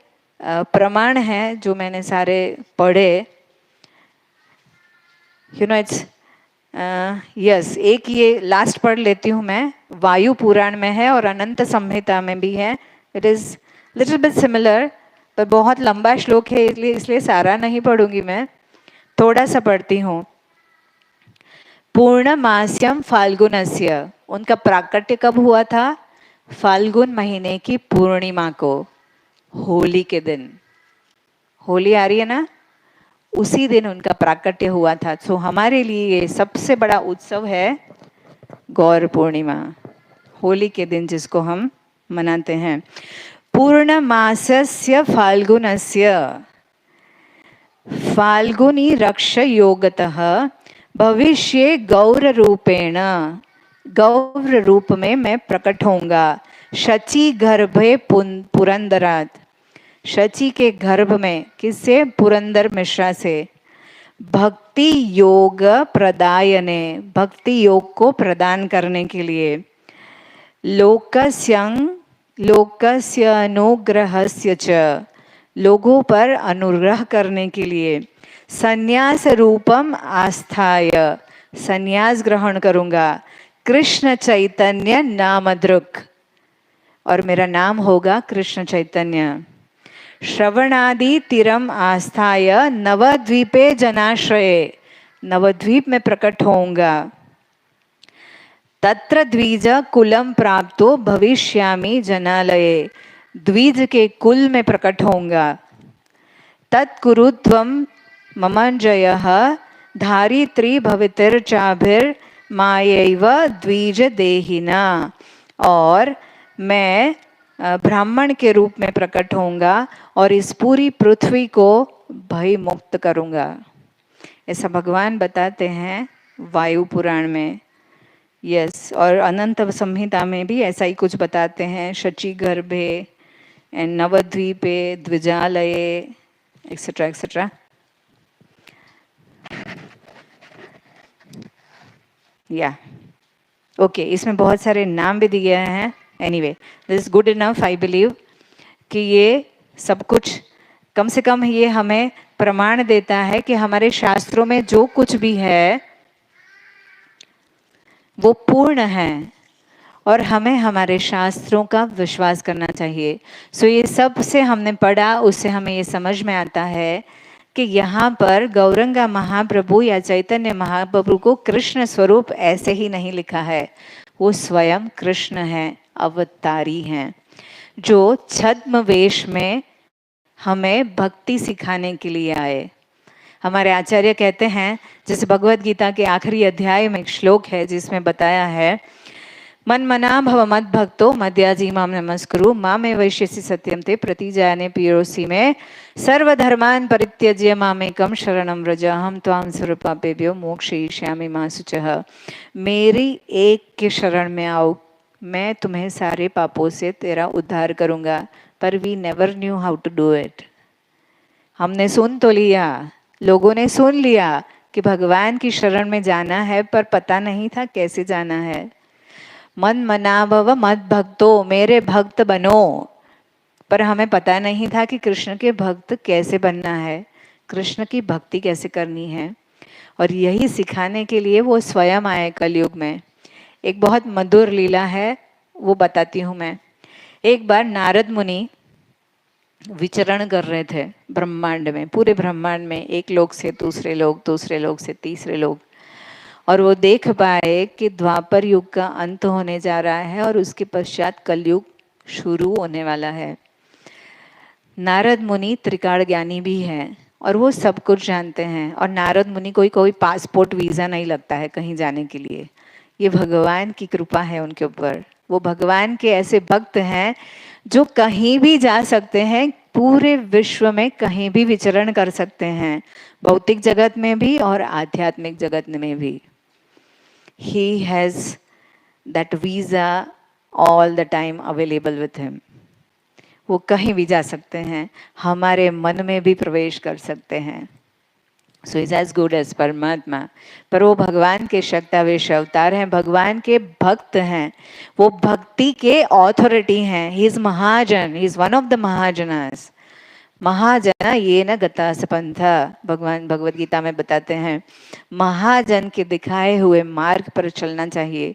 प्रमाण हैं जो मैंने सारे पढ़े। यू नो इट्स यस, एक ये लास्ट पढ़ लेती हूँ मैं, वायु पुराण में है और अनंत संहिता में भी है। It is little bit similar, पर बहुत लंबा श्लोक है, इसलिए सारा नहीं पढ़ूंगी मैं, थोड़ा सा पढ़ती हूँ। पूर्णमास्यम फाल्गुनस्य, उनका प्राकट्य कब हुआ था? फाल्गुन महीने की पूर्णिमा को, होली के दिन। होली आ रही है ना, उसी दिन उनका प्राकट्य हुआ था। सो हमारे लिए ये सबसे बड़ा उत्सव है गौर पूर्णिमा, होली के दिन जिसको हम मनाते हैं। पूर्णमासस्य फाल्गुनस्य, फाल्गुनी रक्ष योगतः भविष्ये गौर रूपेण, गौर रूप में मैं प्रकट होऊंगा। शची गर्भे पुरंदरात, शची के गर्भ में, किससे? पुरंदर मिश्रा से। भक्ति योग प्रदायने, भक्ति योग को प्रदान करने के लिए। लोकस्यं लोकस्य अनुग्रहस्य च, लोगों पर अनुग्रह करने के लिए। संन्यास रूपम आस्थाय, संन्यास ग्रहण करूंगा। कृष्ण चैतन्य नामधृक, और मेरा नाम होगा कृष्ण चैतन्य। श्रवणादि तिरम आस्थाय नवद्वीपे जनाश्रये, नवद्वीप में प्रकट होऊंगा। तत्र द्विज कुलम प्राप्तो भविष्यामि जनालये, द्विज के कुल में प्रकट होऊंगा। तत्कुरुत्वम ममंजयः धारित्री भवितिर्चाभिर मायैव द्विज देहिना, और मैं ब्राह्मण के रूप में प्रकट होऊंगा और इस पूरी पृथ्वी को भय मुक्त करूंगा। ऐसा भगवान बताते हैं वायु पुराण में। यस, और अनंत संहिता में भी ऐसा ही कुछ बताते हैं। शची गर्भे एंड नवद्वीपे द्विजालये एक्सेट्रा एक्सेट्रा। या ओके, इसमें बहुत सारे नाम भी दिए हैं। Anyway, this is good enough, I believe कि ये सब कुछ कम से कम ये हमें प्रमाण देता है कि हमारे शास्त्रों में जो कुछ भी है वो पूर्ण है, और हमें हमारे शास्त्रों का विश्वास करना चाहिए। सो ये सब से हमने पढ़ा, उससे हमें ये समझ में आता है कि यहाँ पर गौरंगा महाप्रभु या चैतन्य महाप्रभु को कृष्ण स्वरूप ऐसे ही नहीं लिखा है, वो स्वयं कृष्ण हैं, अवतारी हैं, जो छद्म वेश में हमें भक्ति सिखाने के लिए आए। हमारे आचार्य कहते हैं, जैसे भगवत गीता के आखिरी अध्याय में एक श्लोक है जिसमें बताया है, मन मना भव मद भक्तो मद्याजी माम नमस्कुरु मामे वैश्यसि सत्यम ते प्रतिजाने पियोसि में सर्वधर्मान परित्यज्य मामेकम शरणं व्रज अहम त्वां सर्वपापेभ्यो मोक्षयिष्यामि मा शुचः। मेरी एक के शरण में आओ, मैं तुम्हें सारे पापों से तेरा उद्धार करूंगा। पर we never knew how to do it. हमने सुन तो लिया, लोगों ने सुन लिया कि भगवान की शरण में जाना है, पर पता नहीं था कैसे जाना है। मन मना भव मद भक्तो, मेरे भक्त बनो, पर हमें पता नहीं था कि कृष्ण के भक्त कैसे बनना है, कृष्ण की भक्ति कैसे करनी है। और यही सिखाने के लिए वो स्वयं आए कलयुग में। एक बहुत मधुर लीला है, वो बताती हूँ मैं। एक बार नारद मुनि विचरण कर रहे थे ब्रह्मांड में, पूरे ब्रह्मांड में, एक लोक से दूसरे लोक, दूसरे लोक से तीसरे लोक, और वो देख पाए कि द्वापर युग का अंत होने जा रहा है और उसके पश्चात कलयुग शुरू होने वाला है। नारद मुनि त्रिकाल ज्ञानी भी हैं और वो सब कुछ जानते हैं, और नारद मुनि कोई पासपोर्ट वीज़ा नहीं लगता है कहीं जाने के लिए, ये भगवान की कृपा है उनके ऊपर। वो भगवान के ऐसे भक्त हैं जो कहीं भी जा सकते हैं, पूरे विश्व में कहीं भी विचरण कर सकते हैं, भौतिक जगत में भी और आध्यात्मिक जगत में भी। He has that visa all the time available with him. वो कहीं भी जा सकते हैं, हमारे मन में भी प्रवेश कर सकते हैं। So is as good as परमात्मा। पर वो भगवान के शक्तावेश अवतार हैं, भगवान के भक्त हैं, वो भक्ति के ऑथोरिटी हैं। He is mahajan, he is one of the mahajanas. महाजना ये न गतास पंथा, भगवान भगवत गीता में बताते हैं, महाजन के दिखाए हुए मार्ग पर चलना चाहिए।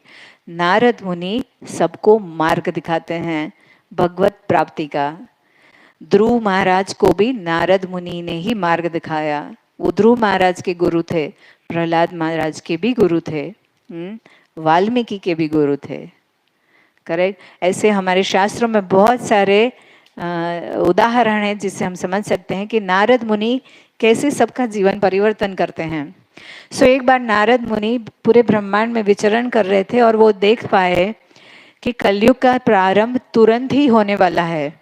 नारद मुनि सबको मार्ग दिखाते हैं भगवत प्राप्ति का। ध्रुव महाराज को भी नारद मुनि ने ही मार्ग दिखाया। वो ध्रुव महाराज के गुरु थे, प्रहलाद महाराज के भी गुरु थे, वाल्मीकि के भी गुरु थे। करेक्ट। ऐसे हमारे शास्त्रों में बहुत सारे उदाहरण हैं जिससे हम समझ सकते हैं कि नारद मुनि कैसे सबका जीवन परिवर्तन करते हैं। सो एक बार नारद मुनि पूरे ब्रह्मांड में विचरण कर रहे थे और वो देख पाए कि कलयुग का प्रारंभ तुरंत ही होने वाला है,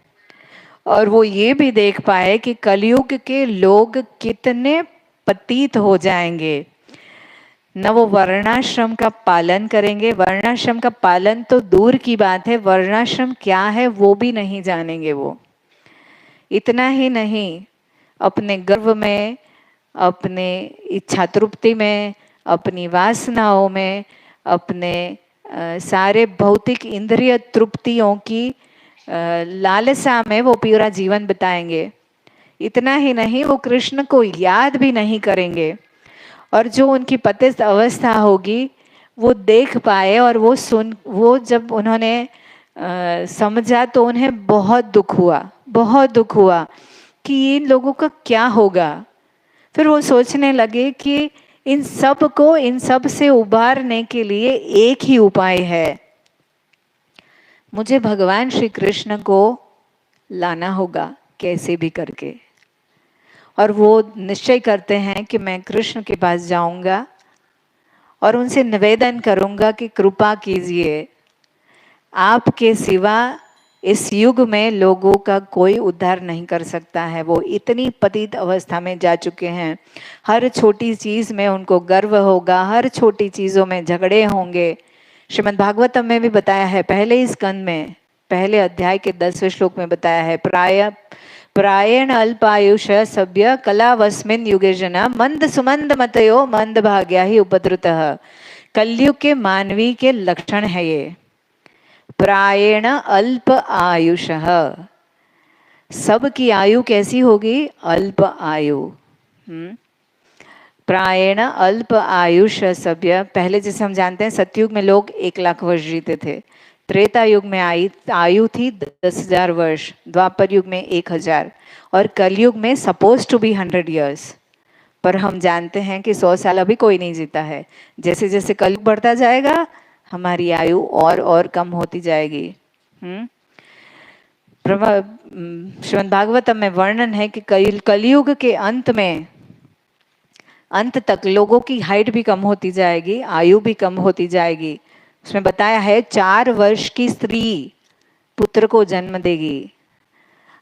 और वो ये भी देख पाए कि कलयुग के लोग कितने पतित हो जाएंगे। न वो वर्णाश्रम का पालन करेंगे, वर्णाश्रम का पालन तो दूर की बात है, वर्णाश्रम क्या है वो भी नहीं जानेंगे वो। इतना ही नहीं, अपने गर्व में, अपने इच्छा तृप्ति में, अपनी वासनाओं में, अपने सारे भौतिक इंद्रिय तृप्तियों की लालसा में वो पूरा जीवन बिताएंगे। इतना ही नहीं, वो कृष्ण को याद भी नहीं करेंगे, और जो उनकी पतित अवस्था होगी वो देख पाए, और वो जब उन्होंने समझा तो उन्हें बहुत दुख हुआ, बहुत दुख हुआ कि इन लोगों का क्या होगा। फिर वो सोचने लगे कि इन सब से उबारने के लिए एक ही उपाय है, मुझे भगवान श्री कृष्ण को लाना होगा कैसे भी करके। और वो निश्चय करते हैं कि मैं कृष्ण के पास जाऊंगा और उनसे निवेदन करूंगा कि कृपा कीजिए, आपके सिवा इस युग में लोगों का कोई उद्धार नहीं कर सकता है। वो इतनी पतित अवस्था में जा चुके हैं, हर छोटी चीज में उनको गर्व होगा, हर छोटी चीजों में झगड़े होंगे। श्रीमद् भागवतम में भी बताया है, पहले ही स्कंद में, पहले अध्याय के 10वें श्लोक में बताया है, प्रायण अल्पायुष सभ्य कलावस्मिन युगे जना मंद सुमंद मतयो मंद भाग्या ही उपद्रुतः। कलयुग के मानवी के लक्षण है ये, प्रायण अल्प आयुष। सबकी आयु कैसी होगी? अल्प आयु। प्रायण अल्प आयुष सभ्य। पहले जैसे हम जानते हैं सतयुग में लोग 1,00,000 वर्ष जीते थे, त्रेता युग में आयु थी 10,000 वर्ष, द्वापर युग में 1,000, और कलयुग में सपोज टू बी 100 years। पर हम जानते हैं कि 100 साल अभी कोई नहीं जीता है। जैसे जैसे कलयुग बढ़ता जाएगा हमारी आयु और कम होती जाएगी। श्रीमद् भागवतम में वर्णन है कि कलयुग के अंत तक लोगों की हाइट भी कम होती जाएगी, आयु भी कम होती जाएगी। उसमें बताया है 4 वर्ष की स्त्री पुत्र को जन्म देगी।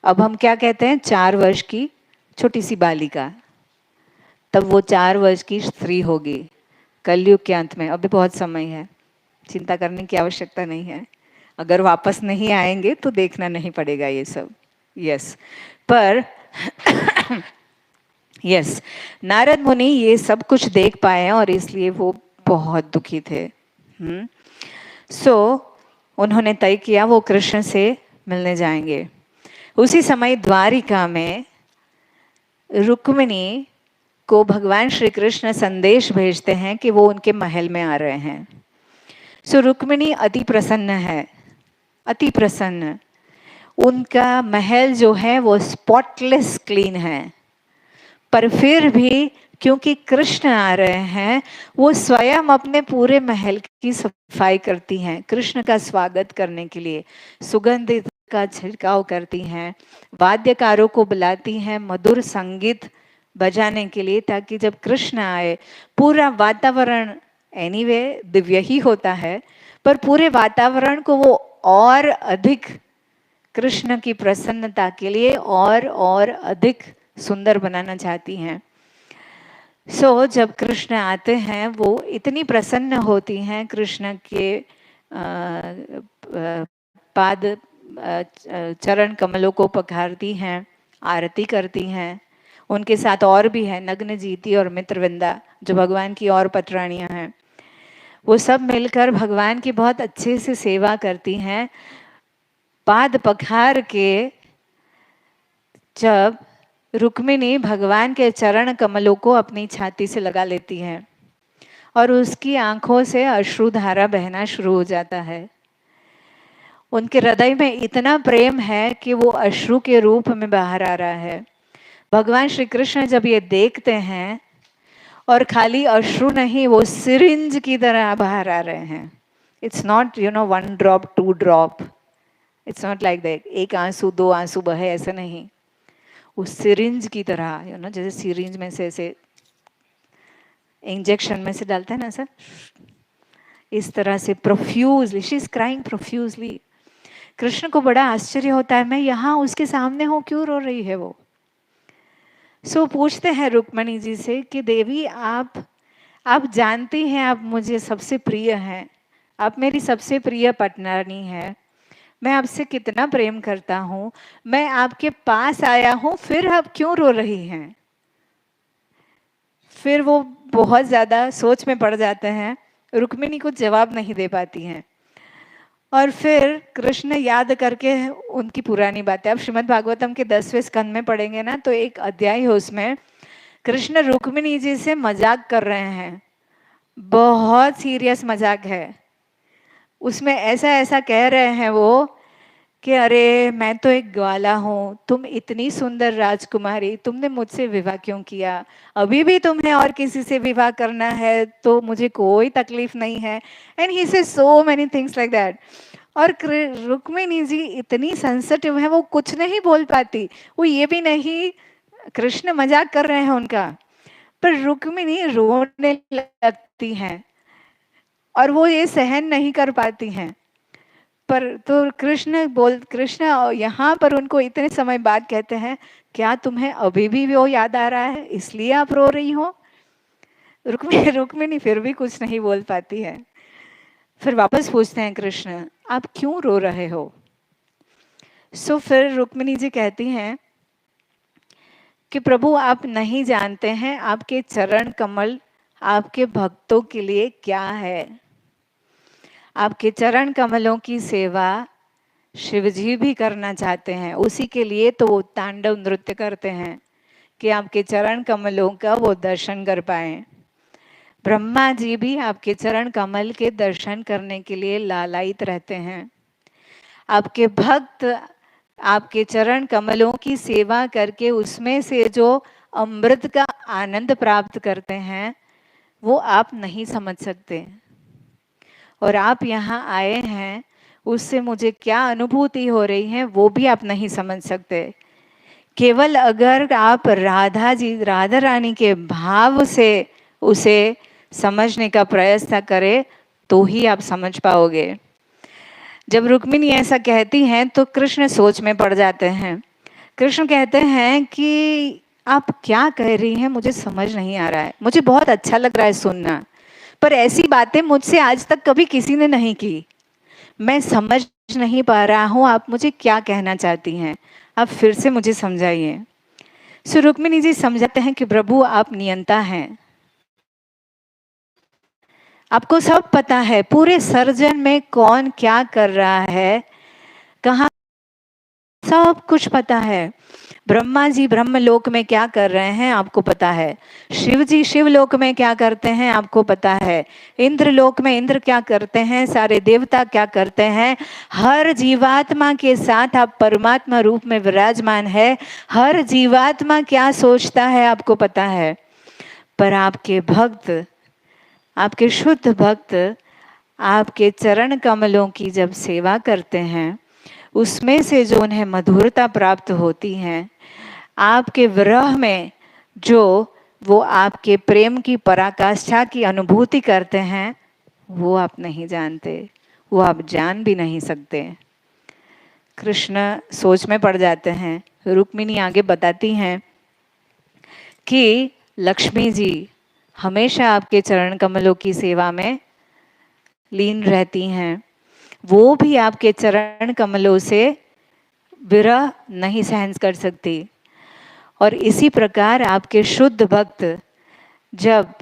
अब हम क्या कहते हैं? 4 वर्ष की छोटी सी बालिका, तब वो 4 वर्ष की स्त्री होगी कलयुग के अंत में। अभी बहुत समय है, चिंता करने की आवश्यकता नहीं है। अगर वापस नहीं आएंगे तो देखना नहीं पड़ेगा ये सब। यस, पर यस, नारद मुनि ये सब कुछ देख पाए और इसलिए वो बहुत दुखी थे। सो उन्होंने तय किया वो कृष्ण से मिलने जाएंगे। उसी समय द्वारिका में रुक्मिणी को भगवान श्री कृष्ण संदेश भेजते हैं कि वो उनके महल में आ रहे हैं। सो रुक्मिणी अति प्रसन्न है, अति प्रसन्न। उनका महल जो है वो स्पॉटलेस क्लीन है, पर फिर भी क्योंकि कृष्ण आ रहे हैं वो स्वयं अपने पूरे महल की सफाई करती हैं, कृष्ण का स्वागत करने के लिए सुगंधित का छिड़काव करती हैं, वाद्यकारों को बुलाती हैं मधुर संगीत बजाने के लिए, ताकि जब कृष्ण आए पूरा वातावरण एनीवे दिव्य ही होता है, पर पूरे वातावरण को वो और अधिक कृष्ण की प्रसन्नता के लिए और अधिक सुंदर बनाना चाहती हैं। जब कृष्ण आते हैं वो इतनी प्रसन्न होती हैं, कृष्ण के पाद चरण कमलों को पखारती हैं, आरती करती हैं। उनके साथ और भी है नग्न जीती और मित्रविंदा, जो भगवान की और पटरानियां हैं। वो सब मिलकर भगवान की बहुत अच्छे से सेवा करती हैं। पाद पखार के जब रुक्मिणी भगवान के चरण कमलों को अपनी छाती से लगा लेती है और उसकी आंखों से अश्रुधारा बहना शुरू हो जाता है। उनके हृदय में इतना प्रेम है कि वो अश्रु के रूप में बाहर आ रहा है। भगवान श्री कृष्ण जब ये देखते हैं, और खाली अश्रु नहीं, वो सिरिंज की तरह बाहर आ रहे हैं। It's not 1 drop 2 drop, it's not like that, एक आंसू 2 आंसू बहे, ऐसा नहीं। उस सिरिंज की तरह, जैसे सिरिंज में से ऐसे इंजेक्शन में से डालते हैं ना सर, इस तरह से profusely she is crying profusely. Krishna को बड़ा आश्चर्य होता है, मैं यहाँ उसके सामने हूँ, क्यों रो रही है वो। पूछते हैं रुक्मणी जी से कि देवी आप जानती हैं आप मुझे सबसे प्रिय हैं, आप मेरी सबसे प्रिय पटरानी है, मैं आपसे कितना प्रेम करता हूँ, मैं आपके पास आया हूँ, फिर आप क्यों रो रही हैं। फिर वो बहुत ज़्यादा सोच में पड़ जाते हैं, रुक्मिणी को जवाब नहीं दे पाती हैं। और फिर कृष्ण याद करके उनकी पुरानी बातें, अब श्रीमद् भागवतम के 10वें स्कंद में पढ़ेंगे ना, तो एक अध्याय है उसमें कृष्ण रुक्मिणी जी से मजाक कर रहे हैं, बहुत सीरियस मजाक है। उसमें ऐसा ऐसा कह रहे हैं वो कि अरे मैं तो एक ग्वाला हूँ, तुम इतनी सुंदर राजकुमारी, तुमने मुझसे विवाह क्यों किया, अभी भी तुम्हें और किसी से विवाह करना है तो मुझे कोई तकलीफ नहीं है। एंड ही से so many things like that. और रुक्मिणी जी इतनी सेंसिटिव है, वो कुछ नहीं बोल पाती, वो ये भी नहीं, कृष्ण मजाक कर रहे हैं उनका, पर रुक्मिणी रोने लगती हैं और वो ये सहन नहीं कर पाती हैं। पर तो कृष्ण यहाँ पर उनको इतने समय बाद कहते हैं, क्या तुम्हें अभी भी वो याद आ रहा है, इसलिए आप रो रही हो। रुक्मिणी फिर भी कुछ नहीं बोल पाती है। फिर वापस पूछते हैं कृष्ण, आप क्यों रो रहे हो। फिर रुक्मिणी जी कहती हैं कि प्रभु आप नहीं जानते हैं आपके चरण कमल आपके भक्तों के लिए क्या है। आपके चरण कमलों की सेवा शिवजी भी करना चाहते हैं, उसी के लिए तो वो तांडव नृत्य करते हैं कि आपके चरण कमलों का वो दर्शन कर पाए। ब्रह्मा जी भी आपके चरण कमल के दर्शन करने के लिए लालायित रहते हैं। आपके भक्त आपके चरण कमलों की सेवा करके उसमें से जो अमृत का आनंद प्राप्त करते हैं वो आप नहीं समझ सकते। और आप यहाँ आए हैं, उससे मुझे क्या अनुभूति हो रही है वो भी आप नहीं समझ सकते। केवल अगर आप राधा रानी के भाव से उसे समझने का प्रयास करें तो ही आप समझ पाओगे। जब रुक्मिणी ऐसा कहती हैं तो कृष्ण सोच में पड़ जाते हैं। कृष्ण कहते हैं कि आप क्या कह रही हैं, मुझे समझ नहीं आ रहा है, मुझे बहुत अच्छा लग रहा है सुनना, पर ऐसी बातें मुझसे आज तक कभी किसी ने नहीं की, मैं समझ नहीं पा रहा हूँ आप मुझे क्या कहना चाहती हैं, आप फिर से मुझे समझाइए। रुक्मिणी जी समझाते हैं कि प्रभु आप नियंता हैं, आपको सब पता है, पूरे सर्जन में कौन क्या कर रहा है, कहाँ, सब कुछ पता है। ब्रह्मा जी ब्रह्मलोक में क्या कर रहे हैं आपको पता है, शिव जी शिवलोक में क्या करते हैं आपको पता है, इंद्रलोक में इंद्र क्या करते हैं, सारे देवता क्या करते हैं। हर जीवात्मा के साथ आप परमात्मा रूप में विराजमान है, हर जीवात्मा क्या सोचता है आपको पता है। पर आपके भक्त, आपके शुद्ध भक्त आपके चरण कमलों की जब सेवा करते हैं उसमें से जो उन्हें मधुरता प्राप्त होती है, आपके विरह में जो वो आपके प्रेम की पराकाष्ठा की अनुभूति करते हैं, वो आप नहीं जानते, वो आप जान भी नहीं सकते। कृष्ण सोच में पड़ जाते हैं। रुक्मिणी आगे बताती हैं कि लक्ष्मी जी हमेशा आपके चरण कमलों की सेवा में लीन रहती हैं, वो भी आपके चरण कमलों से विरह नहीं सहन कर सकती। और इसी प्रकार आपके शुद्ध भक्त जब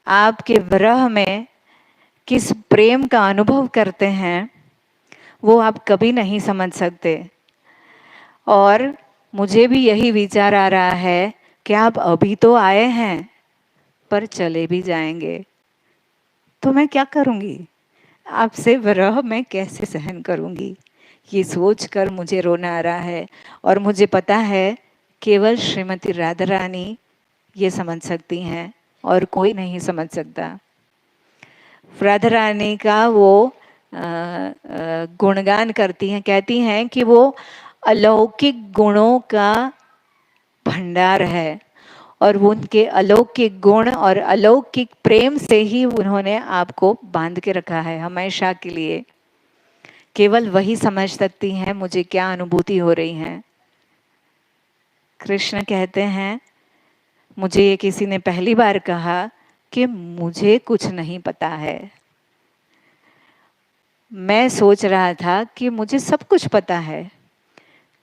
आपके विरह में किस प्रेम का अनुभव करते हैं वो आप कभी नहीं समझ सकते। और मुझे भी यही विचार आ रहा है कि आप अभी तो आए हैं पर चले भी जाएंगे, तो मैं क्या करूंगी, आपसे विरह मैं कैसे सहन करूंगी, ये सोचकर मुझे रोना आ रहा है। और मुझे पता है केवल श्रीमती राधा रानी ये समझ सकती हैं और कोई नहीं समझ सकता। राधा रानी का वो गुणगान करती हैं, कहती हैं कि वो अलौकिक गुणों का भंडार है और वो उनके अलौकिक गुण और अलौकिक प्रेम से ही उन्होंने आपको बांध के रखा है हमेशा के लिए। केवल वही समझ सकती हैं मुझे क्या अनुभूति हो रही है। कृष्ण कहते हैं, मुझे ये किसी ने पहली बार कहा कि मुझे कुछ नहीं पता है। मैं सोच रहा था कि मुझे सब कुछ पता है,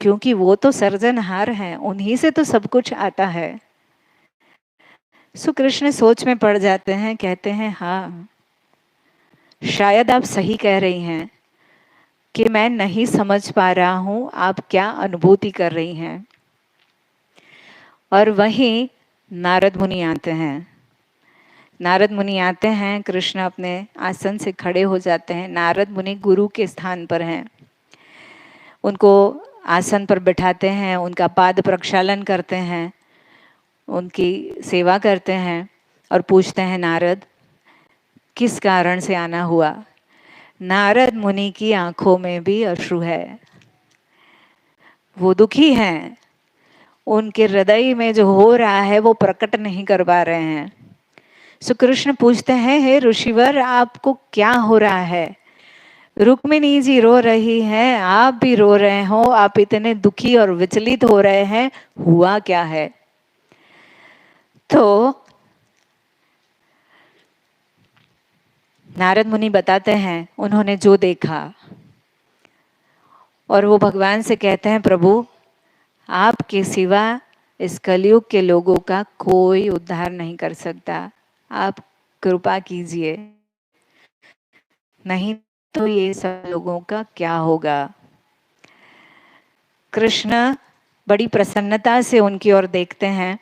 क्योंकि वो तो सर्जनहार हैं, उन्हीं से तो सब कुछ आता है। सो कृष्ण सोच में पड़ जाते हैं, कहते हैं हाँ शायद आप सही कह रही हैं कि मैं नहीं समझ पा रहा हूं आप क्या अनुभूति कर रही हैं। और वहीं नारद मुनि आते हैं। नारद मुनि आते हैं, कृष्ण अपने आसन से खड़े हो जाते हैं। नारद मुनि गुरु के स्थान पर हैं, उनको आसन पर बिठाते हैं, उनका पाद प्रक्षालन करते हैं, उनकी सेवा करते हैं और पूछते हैं नारद किस कारण से आना हुआ। नारद मुनि की आंखों में भी अश्रु है, वो दुखी हैं, उनके हृदय में जो हो रहा है वो प्रकट नहीं कर पा रहे हैं। सो कृष्ण पूछते हैं, हे ऋषिवर आपको क्या हो रहा है। रुक्मिणी जी रो रही हैं, आप भी रो रहे हो, आप इतने दुखी और विचलित हो रहे हैं, हुआ क्या है। तो नारद मुनि बताते हैं उन्होंने जो देखा, और वो भगवान से कहते हैं प्रभु आपके सिवा इस कलयुग के लोगों का कोई उद्धार नहीं कर सकता, आप कृपा कीजिए, नहीं तो ये सब लोगों का क्या होगा। कृष्ण बड़ी प्रसन्नता से उनकी ओर देखते हैं,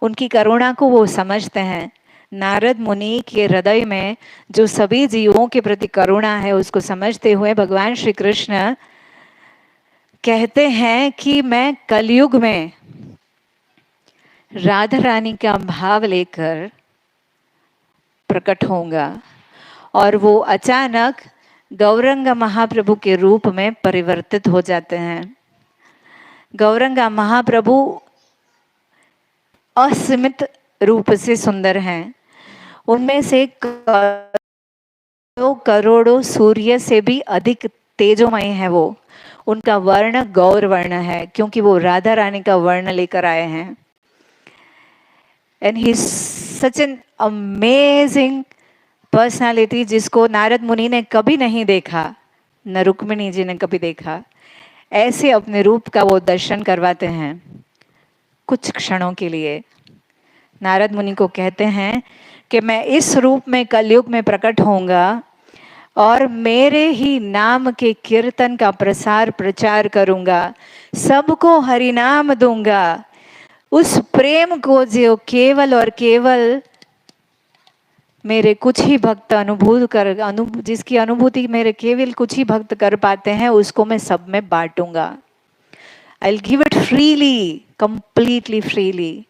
उनकी करुणा को वो समझते हैं। नारद मुनि के हृदय में जो सभी जीवों के प्रति करुणा है उसको समझते हुए भगवान श्री कृष्ण कहते हैं कि मैं कलयुग में राधा रानी का भाव लेकर प्रकट होऊंगा। और वो अचानक गौरंग महाप्रभु के रूप में परिवर्तित हो जाते हैं। गौरंगा महाप्रभु असीमित रूप से सुंदर हैं, उनमें से करोड़ों सूर्य से भी अधिक तेजोमय है वो। उनका वर्ण गौर वर्ण है क्योंकि वो राधा रानी का वर्ण लेकर आए हैं। And he such an amazing personality जिसको नारद मुनि ने कभी नहीं देखा, न रुक्मिणी जी ने कभी देखा। ऐसे अपने रूप का वो दर्शन करवाते हैं कुछ क्षणों के लिए। नारद मुनि को कहते हैं कि मैं इस रूप में कलयुग में प्रकट होऊंगा और मेरे ही नाम के कीर्तन का प्रसार प्रचार करूंगा, सबको हरि नाम दूंगा। उस प्रेम को जो केवल और केवल मेरे कुछ ही भक्त जिसकी अनुभूति मेरे केवल कुछ ही भक्त कर पाते हैं, उसको मैं सब में बांटूंगा। I will give it freely, completely freely,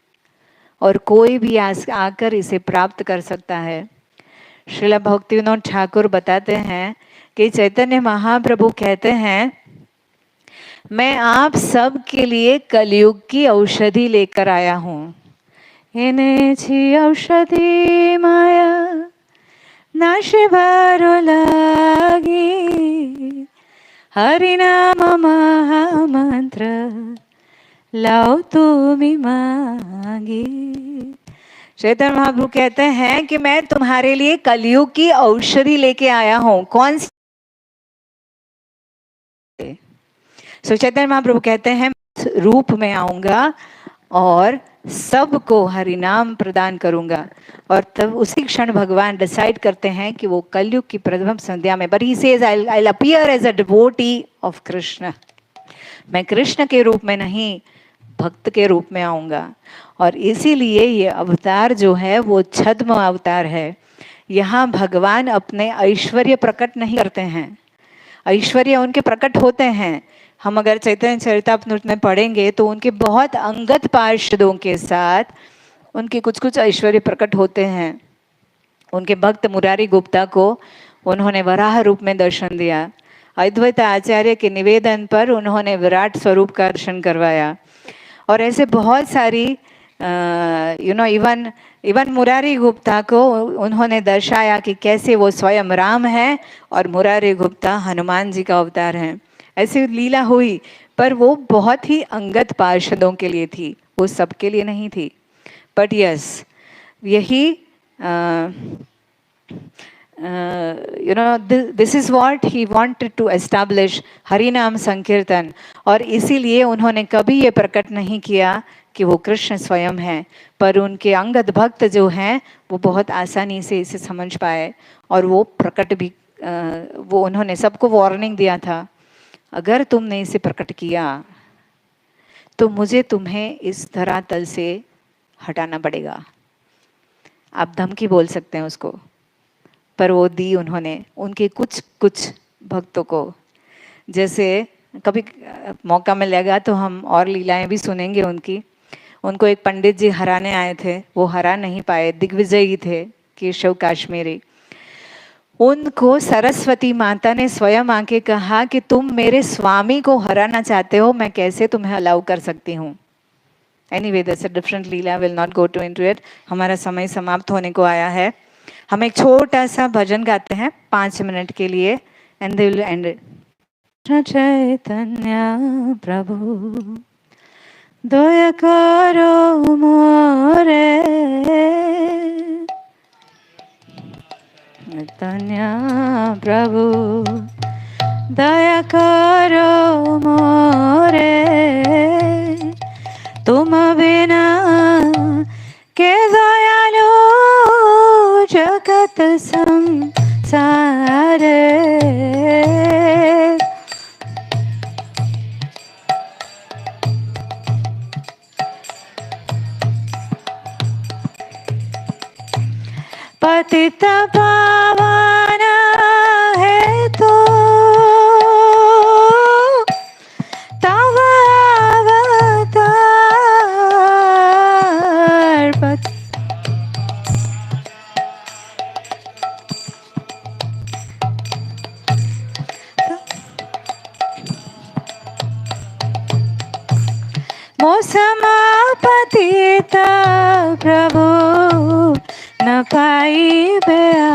और कोई भी आकर इसे प्राप्त कर सकता है। श्रील भक्तिविनोद ठाकुर बताते हैं कि चैतन्य महाप्रभु कहते हैं मैं आप सब के लिए कलयुग की औषधि लेकर आया हूँ। एने छी औषधि माया नाशे बारो लागी, हरिनाम महामंत्र लाओ तुम्हें मांगी। चैतन्य महाप्रभु कहते हैं कि मैं तुम्हारे लिए कलयुग की औषधि लेके आया हूं। कौन सी? सो चैतन्य महाप्रभु कहते हैं रूप में आऊंगा और सबको हरिनाम प्रदान करूंगा। और तब उसी क्षण भगवान डिसाइड करते हैं कि वो कलयुग की प्रथम संध्या में, but he says I will appear as a devotee of Krishna. मैं कृष्ण के रूप में नहीं, भक्त के रूप में आऊंगा। और इसीलिए ये अवतार जो है वो छद्म अवतार है। यहाँ भगवान अपने ऐश्वर्य प्रकट नहीं करते हैं, ऐश्वर्य उनके प्रकट होते हैं। हम अगर चैतन्य चरितामृत में पढ़ेंगे तो उनके बहुत अंगत पार्षदों के साथ उनके कुछ कुछ ऐश्वर्य प्रकट होते हैं। उनके भक्त मुरारी गुप्ता को उन्होंने वराह रूप में दर्शन दिया। अद्वैत आचार्य के निवेदन पर उन्होंने विराट स्वरूप का दर्शन करवाया। और ऐसे बहुत सारी इवन मुरारी गुप्ता को उन्होंने दर्शाया कि कैसे वो स्वयं राम है और मुरारी गुप्ता हनुमान जी का अवतार है। ऐसी लीला हुई, पर वो बहुत ही अंगत पार्षदों के लिए थी, वो सबके लिए नहीं थी। बट यस, यही this is what he wanted to establish, हरिनाम संकीर्तन। और इसीलिए उन्होंने कभी ये प्रकट नहीं किया कि वो कृष्ण स्वयं हैं, पर उनके अंगद भक्त जो हैं वो बहुत आसानी से इसे समझ पाए और वो प्रकट भी वो उन्होंने सबको वार्निंग दिया था, अगर तुमने इसे प्रकट किया तो मुझे तुम्हें इस धरातल से हटाना पड़ेगा। आप धमकी बोल सकते हैं उसको, पर वो दी उन्होंने उनके कुछ कुछ भक्तों को। जैसे कभी मौका मिलेगा तो हम और लीलाएं भी सुनेंगे उनकी। उनको एक पंडित जी हराने आए थे, वो हरा नहीं पाए, दिग्विजयी थे, केशव काश्मीरी। उनको सरस्वती माता ने स्वयं आके कहा कि तुम मेरे स्वामी को हराना चाहते हो, मैं कैसे तुम्हें अलाउ कर सकती हूँ। Anyway, that's a different leela, will not go to into it. हमारा समय समाप्त होने को आया है। हम एक छोटा सा भजन गाते हैं 5 मिनट के लिए, and they will end it. Chaitanya Prabhu दया करो मोरे, चैतन्य प्रभु दया करो मोरे, तुम बिना के दयालु जगत संसार। पतित पावन है तो तव अवतार, मौसमा पतित प्रभु न पाई प्यार।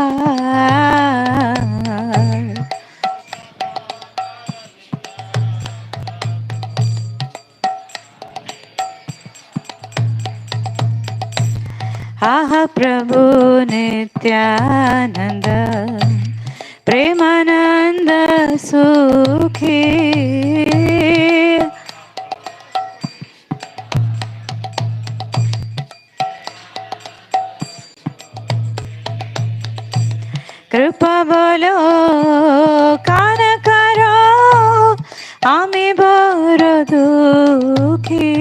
आह प्रभु नित्यानंद प्रेमानंद सुखी, कृपा बोलो कान करो आमी बड़ दुखी।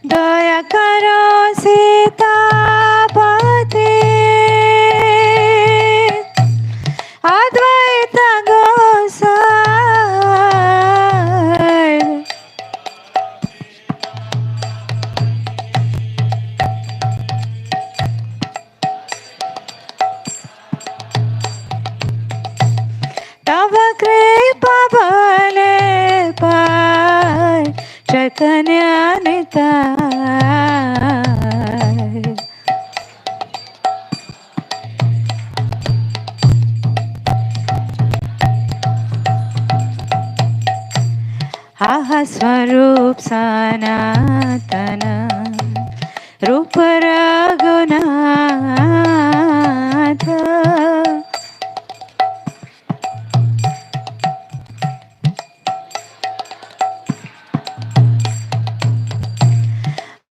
दया करो सीतापति अद्वैत गोसाई, स्वरूप सनातन रूप रघुनाथ।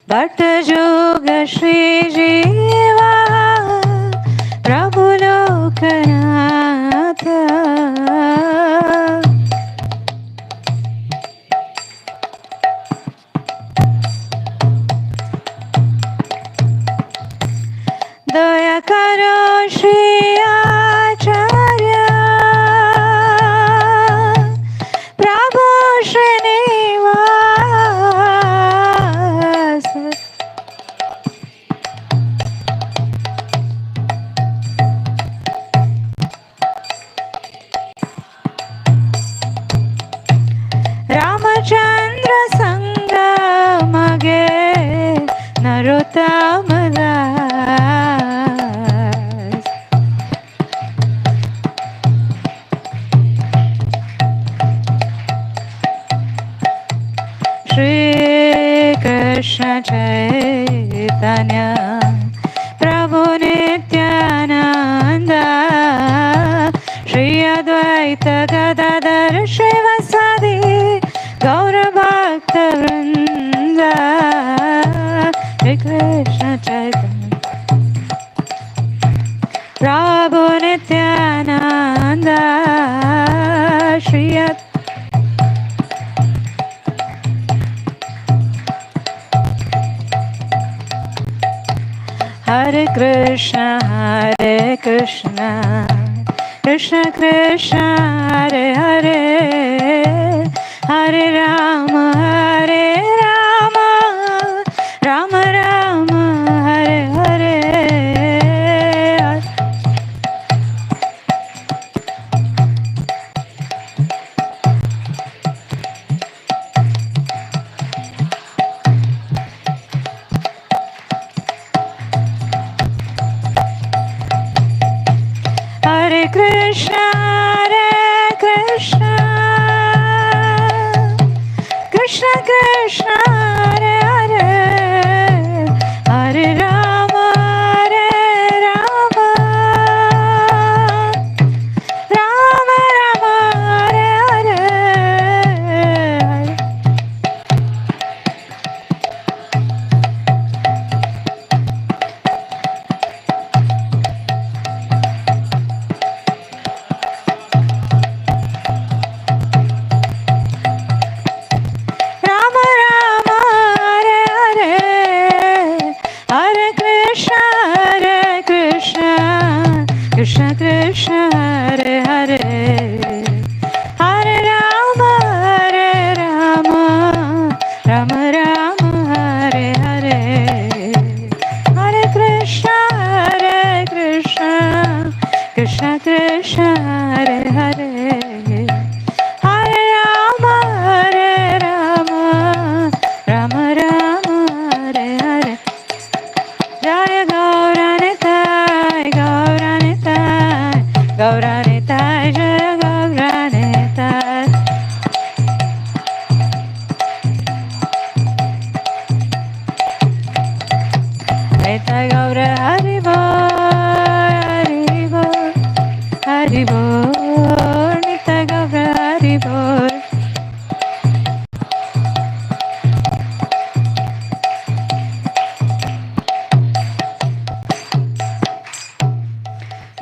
भट्ट जोग श्री जीवा प्रभु लोकनाथ। दया करो श्री आचार्य प्रभु श्रीनिवास। रामचंद्र संग मगे नरोत्तम दास। श्री कृष्ण चैतन्य प्रभु नित्यानंद श्री अद्वैत गदाधर श्रीवासादि गौर भक्त वृंद। श्री कृष्ण चैतन्य प्रभु नित्यानंद श्री हरे कृष्ण कृष्ण कृष्ण हरे हरे हरे राम राम राम हरे हरे। हरे कृष्ण कृष्ण कृष्ण हरे हरे हरे राम राम राम हरे हरे। कृष्ण कृष्ण हरे हरे हरे राम राम राम हरे हरे हरे कृष्ण कृष्ण कृष्ण हरे हरे हरे राम राम राम हरे हरे। जय गौरानिताय गौरानिताय जय गौरानिताय। निताय गौर हरि बोल हरि बोल निताय गौर हरि बोल।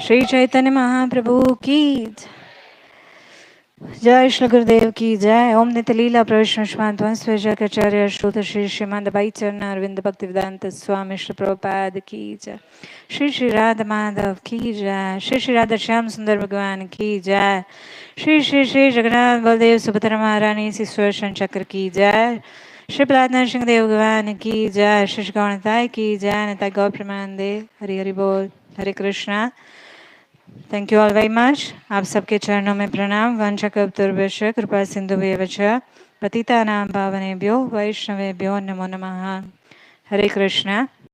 श्री चैतन्य महाप्रभु की जय, श्री गुरुदेव की जय। ओम नित्य लीला प्रवेशमाचार्य श्रोत श्री श्रीमद भाई चरण अरविंद भक्ति वेदांत स्वामी श्री प्रभुपाद की जय। श्री श्री राधा माधव की जय। श्री श्री राधा श्याम सुंदर भगवान की जय। श्री श्री श्री जगन्नाथ बलदेव सुभद्रा महारानी श्री सुदर्शन चक्र की जय। श्री प्रहलाद नरसिंह देव भगवान की जय। श्री श्री गौरताय की जय। नेता गौ प्रमान दे। हरि हरि बोल। Hare Krishna. Thank you all very much. आप सबके चरणों में प्रणाम। वंशकल्पतरुभ्यश्च कृपा सिंधुभ्येव च पतितानां पावनेभ्यो वैष्णवेभ्यो नमो नमः। हरे कृष्णा।